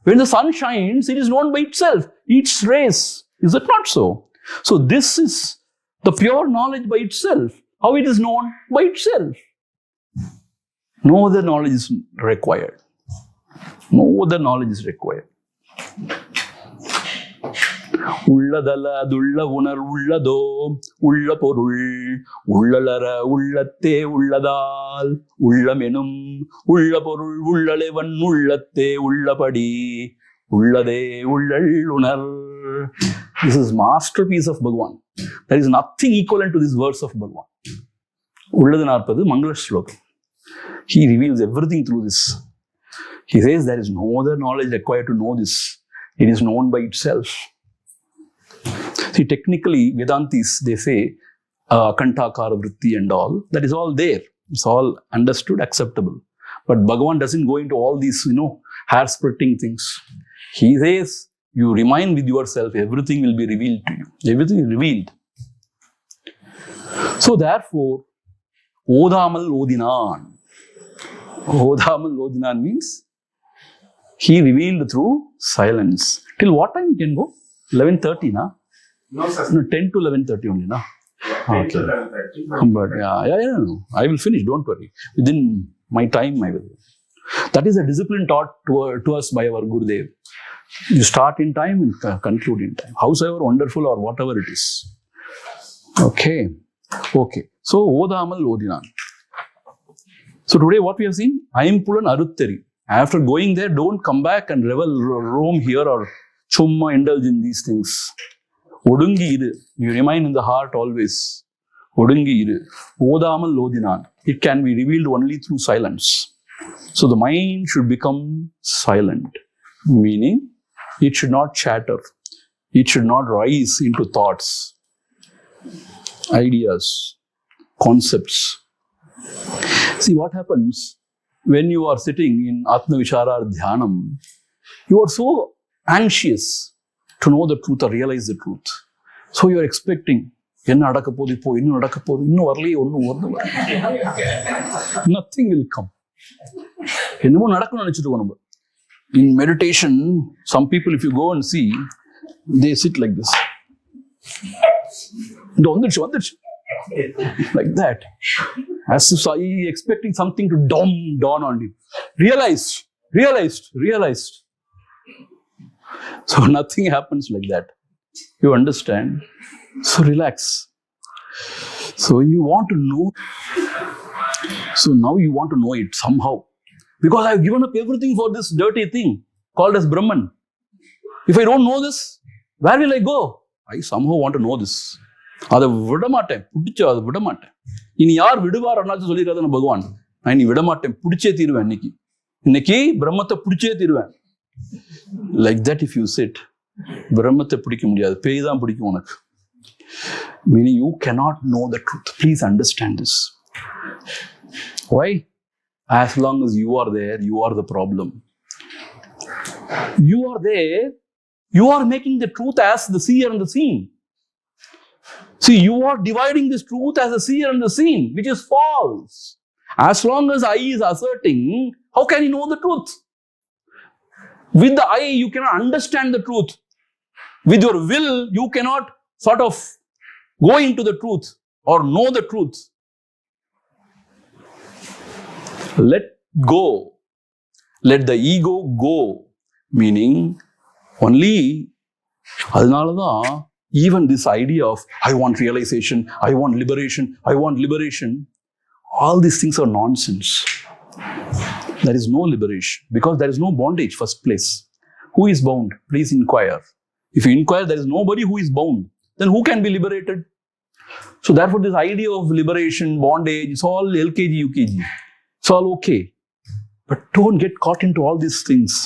When the sun shines, it is known by itself. Its rays. Is it not so? So this is the pure knowledge by itself. How it is known? By itself. No other knowledge is required. No other knowledge is required. Ulladala dulla unar ullado ulla porul ullalara ullatte ulladal ullamenum ulla porul ullalevan ullatte ullapadi ullade ullal. This is masterpiece of Bhagavan. There is nothing equivalent to this verse of Bhagavan. Ulladanarpadu Mangala Shloka. He reveals everything through this. He says there is no other knowledge required to know this. It is known by itself. See, technically, Vedantis, they say, Kantakara Vritti and all, that is all there. It's all understood, acceptable. But Bhagavan doesn't go into all these, hair-splitting things. He says, you remain with yourself, everything will be revealed to you. Everything is revealed. So therefore, Odamal Odinan. Odamal Odinan means he revealed through silence. Till what time we can go? 11:30, na? No, sir. No, 10 to 11:30 only, na? 10 to 11:30. But no. I will finish, don't worry. Within my time, I will. That is a discipline taught to us by our Gurudev. You start in time and conclude in time. Howsoever wonderful or whatever it is. Okay. So, Odamal Odinan. So today what we have seen, Ayampulan Arutteri. After going there, don't come back and roam here or chumma indulge in these things. Odungi iru. You remain in the heart always. Odungi iru. Odamal Odinan. It can be revealed only through silence. So the mind should become silent. Meaning, it should not chatter. It should not rise into thoughts, ideas, concepts. See what happens when you are sitting in Atma Vichara Dhyanam. You are so anxious to know the truth or realize the truth. So you are expecting, nothing will come. In meditation, some people, if you go and see, they sit like this. Like that. As if expecting something to dawn on you. Realized. So nothing happens like that. You understand? So relax. So you want to know. So now you want to know it somehow. Because I have given up everything for this dirty thing called as Brahman. If I don't know this, where will I go? I somehow want to know this. அதை விடமாட்டேன், பிடிச்ச அதை விடமாட்டேன். இனி யார் விடுவார் அண்ணாச்சும் சொல்லியிருக்காது பகவான். நான் இனி விடமாட்டேன், பிடிச்சே தீருவேன். இன்னைக்கு பிரம்மத்தை பிடிச்சே தீருவேன். Like that if you sit, பிரம்மத்தை பிடிக்க முடியாது, பேய் தான் பிடிக்கும் உனக்கு. Meaning you cannot know the truth. Please understand this. Why? As long as you are there, you are the problem. You are there, you are making the truth as the seer and the seen. See, you are dividing this truth as the seer and the seen, which is false. As long as I is asserting, how can you know the truth? With the I, you cannot understand the truth. With your will, you cannot sort of go into the truth or know the truth. Let go. Let the ego go. Meaning, only adnaladan even this idea of I want realization, I want liberation, all these things are nonsense. There is no liberation because there is no bondage, first place. Who is bound? Please inquire. If you inquire, there is nobody who is bound. Then who can be liberated? So therefore, this idea of liberation, bondage, it's all LKG, UKG. It's all okay. But don't get caught into all these things.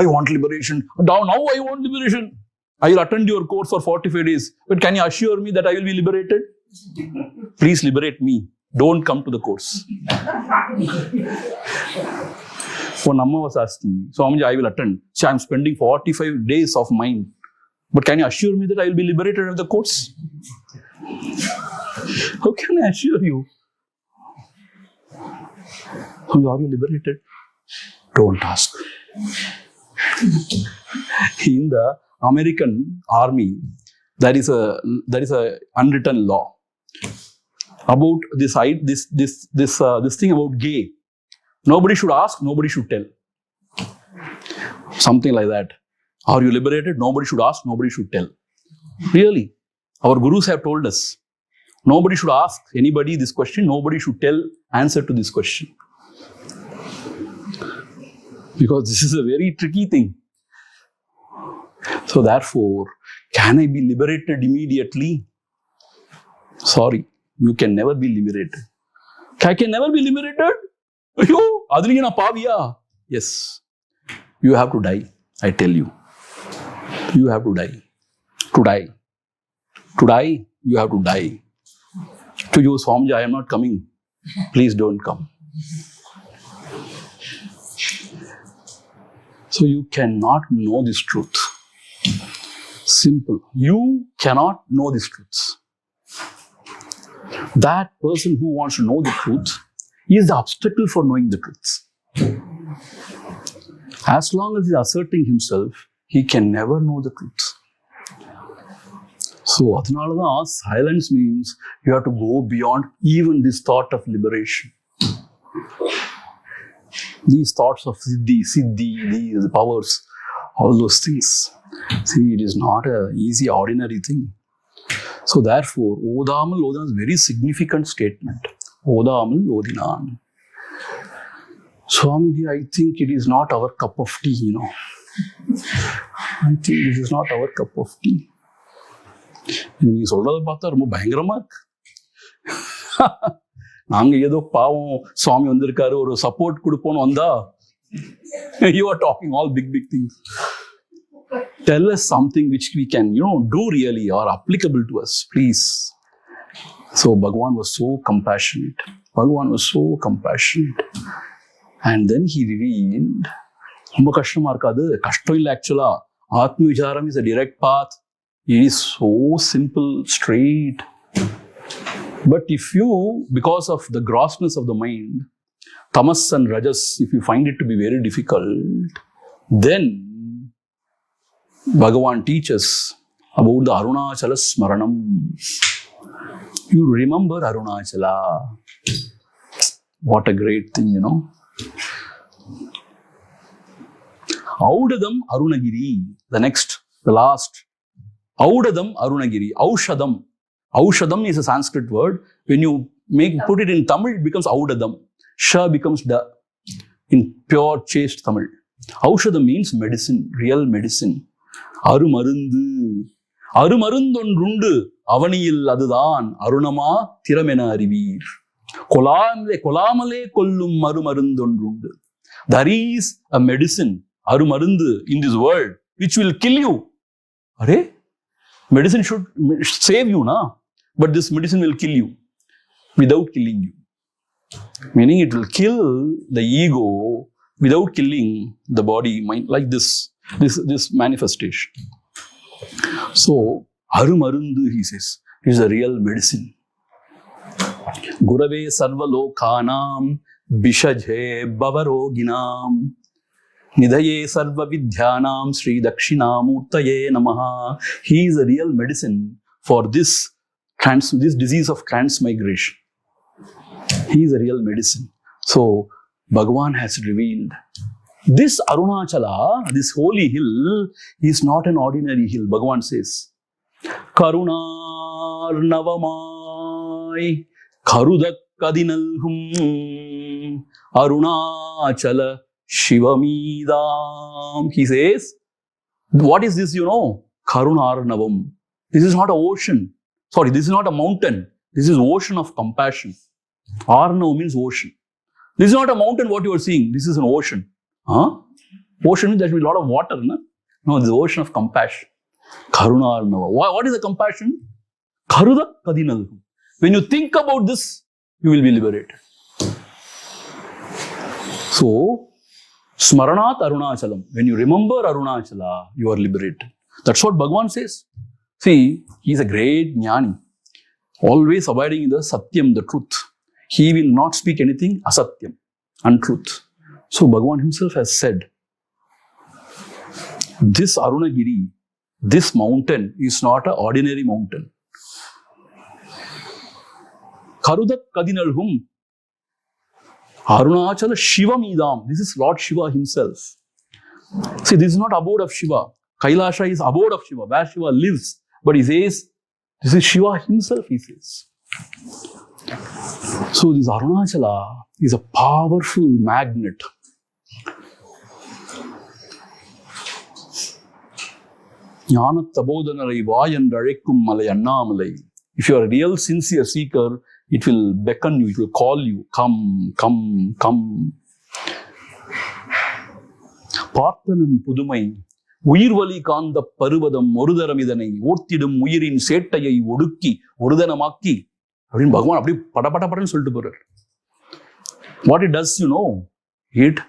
I want liberation. Now I want liberation. I will attend your course for 45 days. But can you assure me that I will be liberated? Please liberate me. Don't come to the course. One Amma was asking, Swamiji, I will attend. So I am spending 45 days of mine. But can you assure me that I will be liberated of the course? How can I assure you? Are you liberated? Don't ask. In the American army, there is a unwritten law about this thing about gay. Nobody should ask, nobody should tell. Something like that. Are you liberated? Nobody should ask, nobody should tell. Really, our gurus have told us. Nobody should ask anybody this question. Nobody should tell answer to this question. Because this is a very tricky thing. So therefore, can I be liberated immediately? Sorry, you can never be liberated. I can never be liberated? Yes. You have to die, I tell you. You have to die. To die. To die, you have to die. To you, Swamiji, I am not coming. Please don't come. So you cannot know this truth. Simple. You cannot know these truths. That person who wants to know the truth is the obstacle for knowing the truth. As long as he is asserting himself, he can never know the truth. So, adhanalada, silence means you have to go beyond even this thought of liberation. These thoughts of siddhi, these powers, all those things. See, it is not an easy, ordinary thing. So therefore, Odamal Odina is a very significant statement. Odamal Odinan. Swamiji, I think it is not our cup of tea, I think this is not our cup of tea. நீங்க சொல்றத பார்த்தா ரொம்ப பயங்கரமா இருக்கு. நாங்க ஏதோ பாவம் சுவாமி வந்திருக்காரு ஒரு சப்போர்ட் கொடுப்போம்னு வந்தா you are talking all big things. Tell us something which we can do really or applicable to us, please. So Bhagavan was so compassionate. And then he revealed, ரொம்ப கஷ்டமா இருக்காது? கஷ்டம் இல்லை ஆக்சுவலா. Atma Vichara is a direct path. It is so simple, straight. But if you, because of the grossness of the mind, tamas and rajas, if you find it to be very difficult, then Bhagavan teaches about the Arunachala Smaranam. You remember Arunachala. What a great thing, Audadam Arunagiri. The last. Audadam Arunagiri. Aushadam. Aushadam is a Sanskrit word. When you put it in Tamil, it becomes Audadam. Sha becomes Da. In pure, chaste Tamil. Aushadam means medicine, real medicine. Arumarundu. Arumarundondrundu. Avaniyil adudhan. Arunama thiramena arivir. Kolamale kollum arumarundondrundu. There is a medicine, Arumarundu, in this world, which will kill you. Are? Medicine should save you, na? But this medicine will kill you without killing you. Meaning it will kill the ego without killing the body, mind, like this manifestation. So, Arumarundu, he says, is a real medicine. Gurave sarvalokhanam bishajhe bhavaroginam Nidaye sarva vidyanam Sri Dakshinamurtaye namaha. He is a real medicine for this disease of transmigration. He is a real medicine. So, Bhagavan has revealed this Arunachala, this holy hill, is not an ordinary hill. Bhagavan says, Karunar Navamai Karudak Kadinalhum Arunachala Shivamidam. He says, what is this, Karunarnavam. This is not an ocean. Sorry, this is not a mountain. This is ocean of compassion. Arnav means ocean. This is not a mountain what you are seeing. This is an ocean. Ocean means there will be a lot of water. No, this is the ocean of compassion. Karunarnava. What is the compassion? Karuda Kadinalhum. When you think about this, you will be liberated. So, Smaranat Arunachalam. When you remember Arunachala, you are liberated. That's what Bhagavan says. See, he is a great jnani. Always abiding in the Satyam, the truth. He will not speak anything Asatyam, untruth. So Bhagavan himself has said, this Arunagiri, this mountain is not an ordinary mountain. Karudat Kadinalhum Arunachala Shivamidam. This is Lord Shiva himself. See, this is not abode of Shiva. Kailasha is abode of Shiva, where Shiva lives. But he says, this is Shiva himself, he says. So this Arunachala is a powerful magnet. Jnanatabodhanalai vayandarekkum malai annamalai. If you are a real sincere seeker, it will beckon you, it will call you, come, come, come. Parthanan Pudumai, Uyirvali Kanda Paruvadam, Morudaramidane, Ortidum, Uyirin, Setayai, Uduki, Urudanamaki. Bhagavan, Patapatapan Sultuburar. What it does, it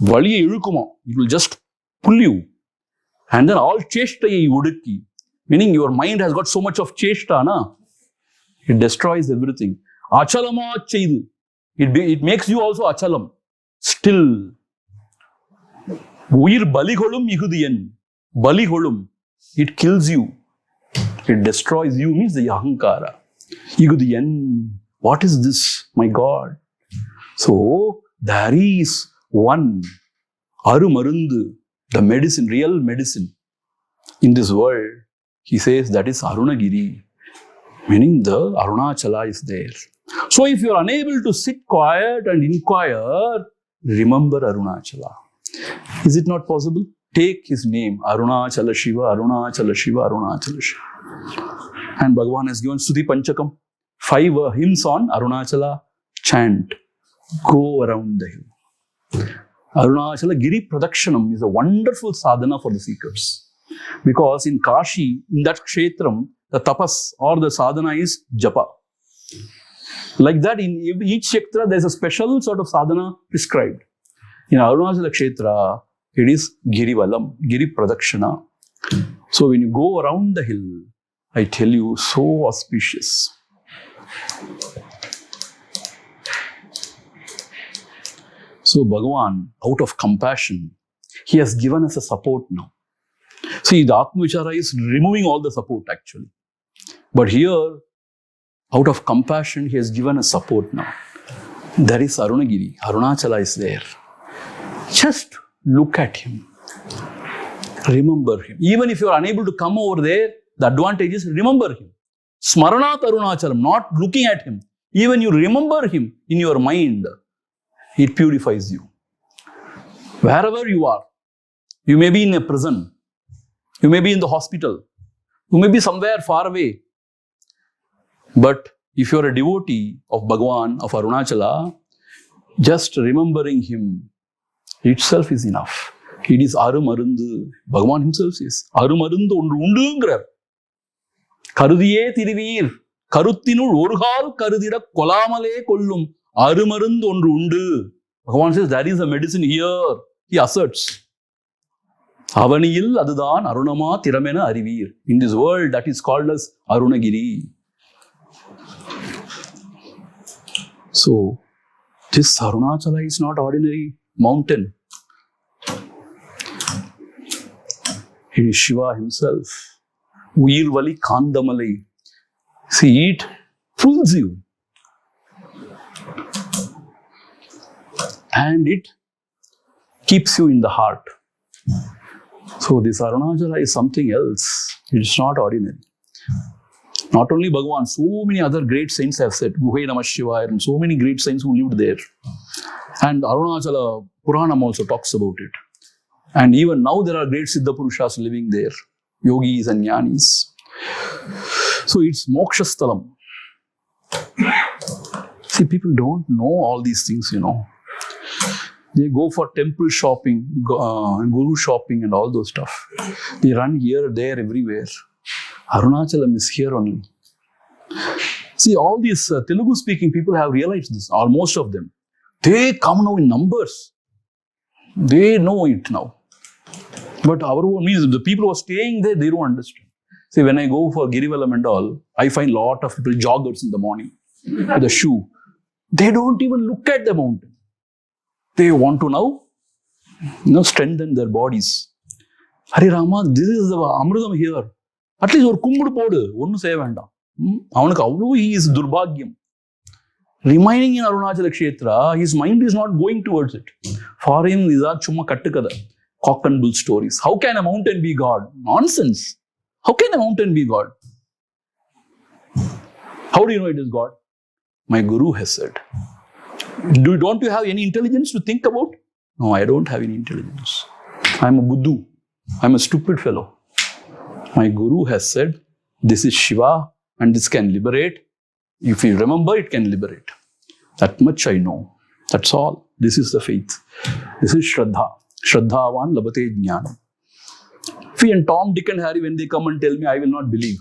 will just pull you. And then all Cheshtayai Uduki, meaning your mind has got so much of Cheshta, it destroys everything. Achalama Chaidu. It makes you also achalam. Still. Uyir Baliholum Ihudiyan. Baliholum. It kills you. It destroys you, means the Ahankara. Ihudiyan. What is this? My God. So, there is one Arumarundu, the medicine, real medicine in this world. He says that is Arunagiri. Meaning the Arunachala is there. So if you are unable to sit quiet and inquire, remember Arunachala. Is it not possible? Take his name, Arunachala Shiva, Arunachala Shiva, Arunachala Shiva. And Bhagavan has given Stuti Panchakam, 5 hymns on Arunachala. Chant. Go around the hill. Arunachala Giri Pradakshanam is a wonderful sadhana for the seekers. Because in Kashi, in that kshetram, the tapas or the sadhana is japa. Like that, in each kshetra, there is a special sort of sadhana prescribed. In Arunachala kshetra, it is Girivalam, Giri Pradakshana. So when you go around the hill, I tell you, so auspicious. So Bhagavan, out of compassion, he has given us a support now. See, the Atma Vichara is removing all the support actually. But here, out of compassion, he has given us support now. There is Arunagiri. Arunachala is there. Just look at him. Remember him. Even if you are unable to come over there, the advantage is remember him. Smaranat Arunachalam, not looking at him. Even you remember him in your mind, it purifies you. Wherever you are, you may be in a prison, you may be in the hospital, you may be somewhere far away. But if you are a devotee of Bhagavan, of Arunachala, just remembering him itself is enough. It is Arumarundu. Bhagavan himself says, Arumarundu ondru undungirar. Karudiye Tiruvir, Karuttinul Orhal Karudira Kolamale Kollum, Arumarundu ondru undu. Bhagavan says, there is a medicine here. He asserts. Avaniyil Adudan Arunama Tiramena Arivir. In this world, that is called as Arunagiri. So, this Arunachala is not ordinary mountain. It is Shiva himself. Uyirvali Kandamalai. See, it pulls you. And it keeps you in the heart. So, this Arunachala is something else. It is not ordinary. Not only Bhagavan, so many other great saints have said, Guhe Namah Shivaya, and so many great saints who lived there. And Arunachala Puranam also talks about it. And even now there are great Siddha Purushas living there, yogis and jnanis. So it's Moksha Sthalam. See, people don't know all these things, They go for temple shopping, guru shopping and all those stuff. They run here, there, everywhere. Arunachalam is here only. See, all these Telugu-speaking people have realized this, or most of them. They come now in numbers. They know it now. But our own means, the people who are staying there, they don't understand. See, when I go for Girivalam and all, I find a lot of people, joggers in the morning, with a shoe. They don't even look at the mountain. They want to now, strengthen their bodies. Hare Rama, this is the Amrudam here. At least or kumbudu podu, onnu sey vendam. Avanukku avlo he is durbhagyam. Remaining in Arunachala Kshetra, his mind is not going towards it. For him, these are chumma kattukada, cock and bull stories. How can a mountain be God? Nonsense. How can a mountain be God? How do you know it is God? My Guru has said. Don't you have any intelligence to think about? No, I don't have any intelligence. I am a Buddhu. I am a stupid fellow. My Guru has said, this is Shiva and this can liberate. If you remember, it can liberate. That much I know. That's all. This is the faith. This is Shraddha. Shraddhavan labate jnana. See, and Tom, Dick and Harry, when they come and tell me, I will not believe.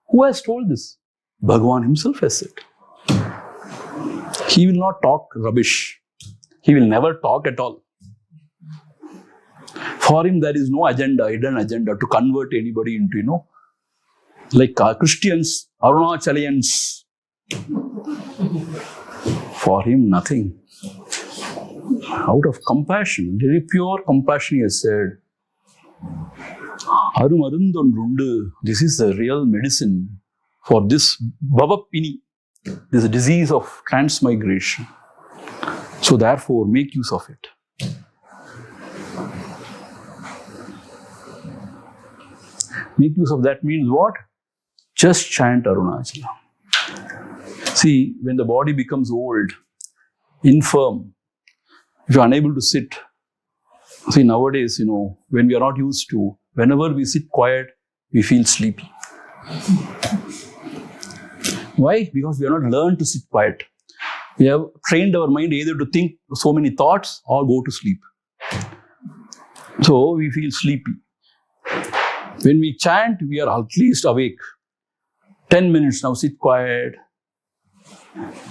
Who has told this? Bhagavan himself has said. He will not talk rubbish. He will never talk at all. For him, there is no agenda, hidden agenda to convert anybody into, like Christians, Arunachalians. For him, nothing. Out of compassion, very pure compassion, he has said, this is the real medicine for this Bhavapini, this disease of transmigration. So therefore, make use of it. Make use of that means what? Just chant Arunachala. See, when the body becomes old, infirm, if you are unable to sit, see nowadays, when we are not used to, whenever we sit quiet, we feel sleepy. Why? Because we have not learned to sit quiet. We have trained our mind either to think so many thoughts or go to sleep. So we feel sleepy. When we chant, we are at least awake. 10 minutes now, sit quiet.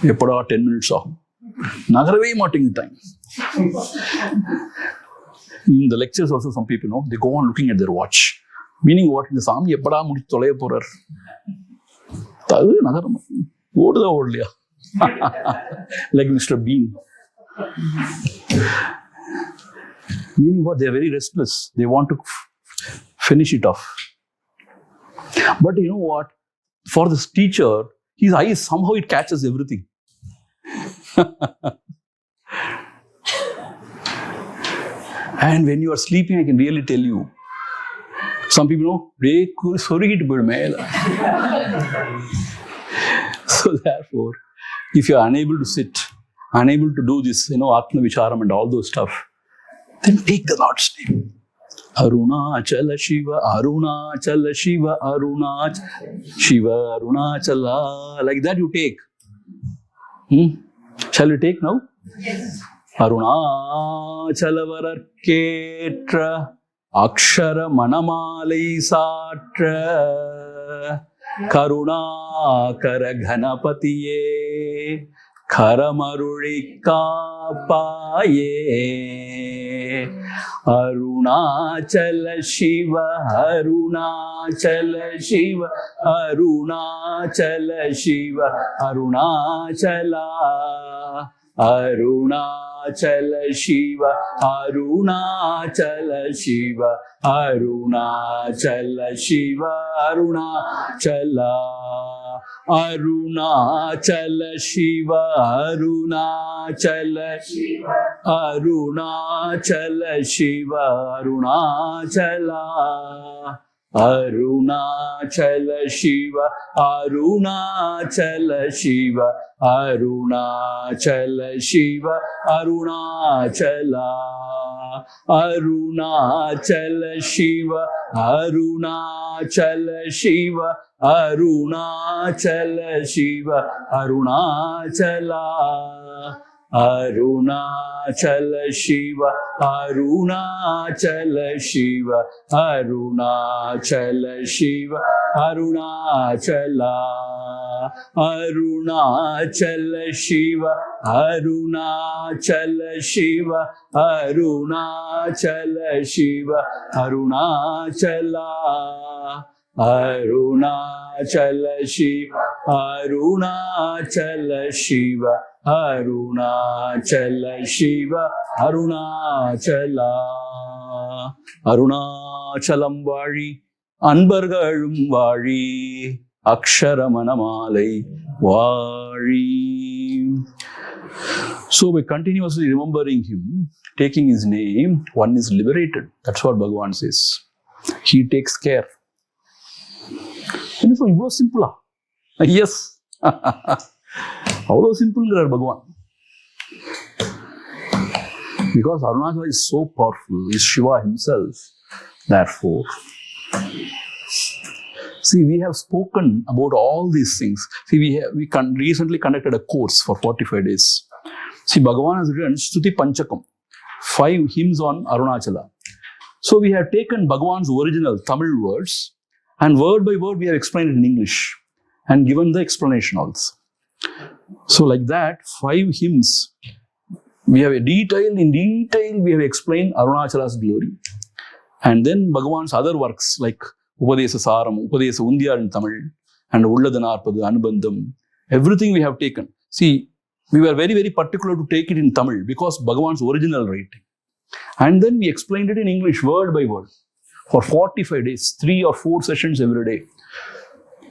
We put our 10 minutes off. Nagarave matting time. In the lectures also, some people, they go on looking at their watch. Meaning what? The Swami eppada mudi tolaya porar. Go to the old, like Mr. Bean. Meaning what? They are very restless. They want to finish it off. But you know what? For this teacher, his eyes, somehow it catches everything. And when you are sleeping, I can really tell you. Some people know, so therefore, if you are unable to sit, unable to do this, Atma Vicharam and all those stuff, then take the Lord's name. Arunachala Shiva, Arunachala Shiva, Arunachala Shiva, Arunachala. Like that you take. Shall we take now? Yes. Arunachala Varakketra Akshara Manamalai Satra Karunakara Ghanapatiye Karamarulika Paye Arunachala Shiva, Arunachala Shiva, Arunachala Shiva, Arunachala, Arunachala Shiva, Arunachala Shiva, Arunachala Shiva, Arunachala, Arunachala Shiva, Arunachala Shiva, Arunachala Shiva, Arunachala, Arunachala Shiva, Arunachala Shiva, Arunachala Shiva, Arunachala, Arunachala Shiva, Arunachala Shiva, Arunachala Shiva, Arunachala, Arunachala Shiva, Arunachala Shiva, Arunachala Shiva, Arunachala, Arunachala Shiva, Arunachala Shiva, Arunachala Shiva, Arunachala, Arunachala Shiva, Arunachala Shiva, Arunachala Shiva, Arunachala, Arunachalam Vazhi, Anbargalum Vazhi, Aksharamanamalai Vazhi. So by continuously remembering him, taking his name, one is liberated. That's what Bhagavan says. He takes care. So it was simple. Yes. How simple is Bhagavan? Because Arunachala is so powerful, is Shiva himself. Therefore, see, we have spoken about all these things. See, we recently conducted a course for 45 days. See, Bhagavan has written Stuti Panchakam, 5 hymns on Arunachala. So we have taken Bhagavan's original Tamil words and word by word we have explained it in English and given the explanation also. So like that, 5 hymns, we have in detail we have explained Arunachala's glory. And then Bhagavan's other works like Upadesa Saram, Upadesa Undiyar in Tamil, and Ulladanarpadu, Anubandham, everything we have taken. See, we were very, very particular to take it in Tamil because Bhagavan's original writing. And then we explained it in English word by word for 45 days, 3 or 4 sessions every day.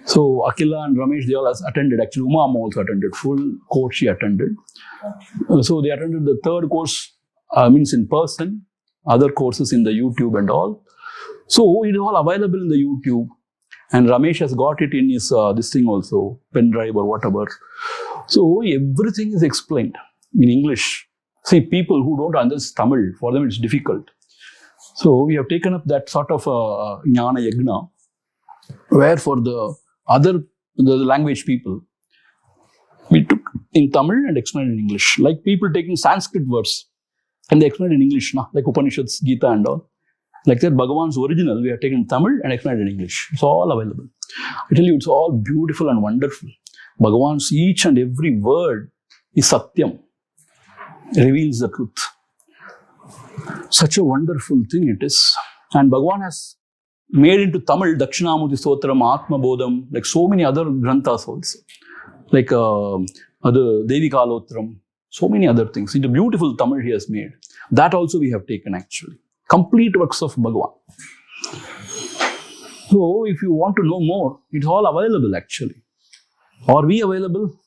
So Akila and Ramesh, they all attended. Actually, Uma also attended. Full course she attended. So they attended the 3rd course, means in person, other courses in the YouTube and all. So it is all available in the YouTube. And Ramesh has got it in his, this thing also, pen drive or whatever. So everything is explained in English. See, people who don't understand Tamil, for them it's difficult. So we have taken up that sort of Jnana Yagna, where for the language people, we took in Tamil and explained in English. Like people taking Sanskrit words and they explained in English, like Upanishads, Gita and all. Like that, Bhagavan's original, we have taken Tamil and explained in English. It's all available. I tell you, it's all beautiful and wonderful. Bhagavan's each and every word is Satyam, reveals the truth. Such a wonderful thing it is. And Bhagavan has made into Tamil Dakshinamurti Stotram, Atma Bodham, like so many other granthas also. Like other Devi Kalotram, so many other things. It's a beautiful Tamil he has made. That also we have taken actually. Complete works of Bhagavan. So if you want to know more, it's all available actually. Are we available?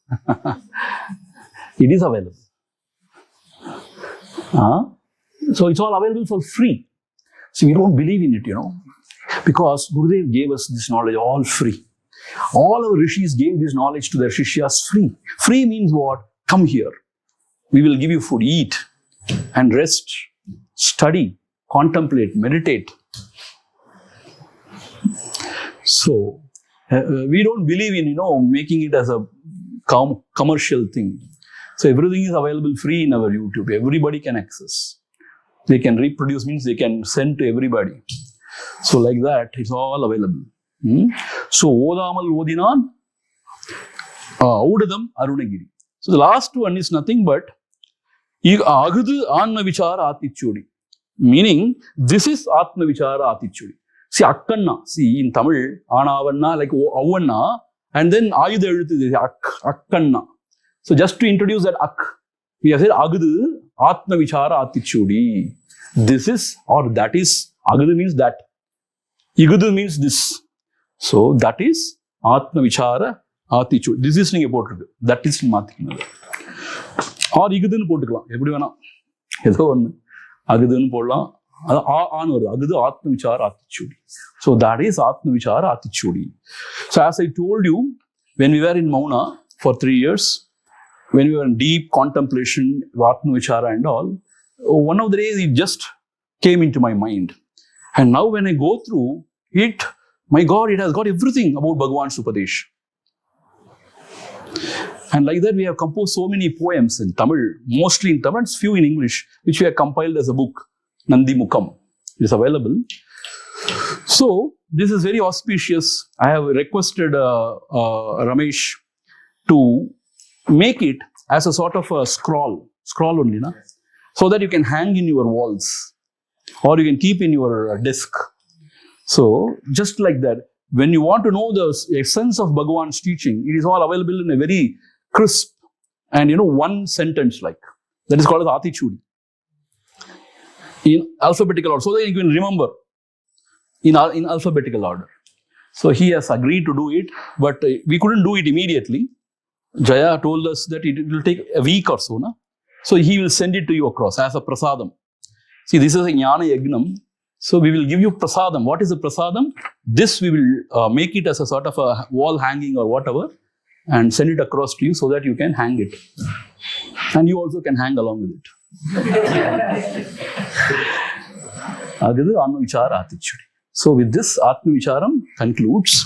It is available. So it's all available for free. So we don't believe in it, because Gurudev gave us this knowledge all free. All our rishis gave this knowledge to their shishyas free. Free means what? Come here. We will give you food, eat and rest, study, contemplate, meditate. So we don't believe in, making it as a commercial thing. So everything is available free in our YouTube. Everybody can access. They can reproduce, means they can send to everybody. So like that, it's all available. So Odamal Odinan, Audadam Arunagiri. So the last one is nothing but Agadu Atma Vichara Athichudi. Meaning, this is Atma Vichara Athichudi. See, Akkanna, see in Tamil, Anavanna, like Avanna, and then Ayudha Eluthu, Akkanna. So just to introduce that Ak, we have said Agadu Atma Vichara Athichudi. This is or that is, Agadu means that. Igudu means this. So that is Atma Vichara Athichudi. This is neenga potrukku. That is maathikanadu. Or Igudunu potukalam. Eppadi vena. Edho onnu. Agudunu podalam. Adu aanu varu. Agadu Atma Vichara Athichudi. So that is Atma Vichara Athichudi. So as I told you, when we were in Mauna for 3 years, when we were in deep contemplation, Atma Vichara and all, one of the days it just came into my mind. And now when I go through it, my God, it has got everything about Bhagavan's Upadesh. And like that, we have composed so many poems in Tamil, mostly in Tamil, and few in English, which we have compiled as a book, Nandi Mukham. It is available. So, this is very auspicious. I have requested Ramesh to make it as a sort of a scroll only, na? So that you can hang in your walls or you can keep in your desk. So, just like that, when you want to know the essence of Bhagavan's teaching, it is all available in a very crisp and one sentence like. That is called as Athichudi. In alphabetical order, so that you can remember in alphabetical order. So he has agreed to do it, but we couldn't do it immediately. Jaya told us that it will take a week or so. Na? So he will send it to you across as a prasadam. See, this is a jnana yagnam. So we will give you prasadam. What is the prasadam? This we will make it as a sort of a wall hanging or whatever and send it across to you so that you can hang it. And you also can hang along with it. Atma Vichara Athichudi. So with this, Atma Vicharam concludes.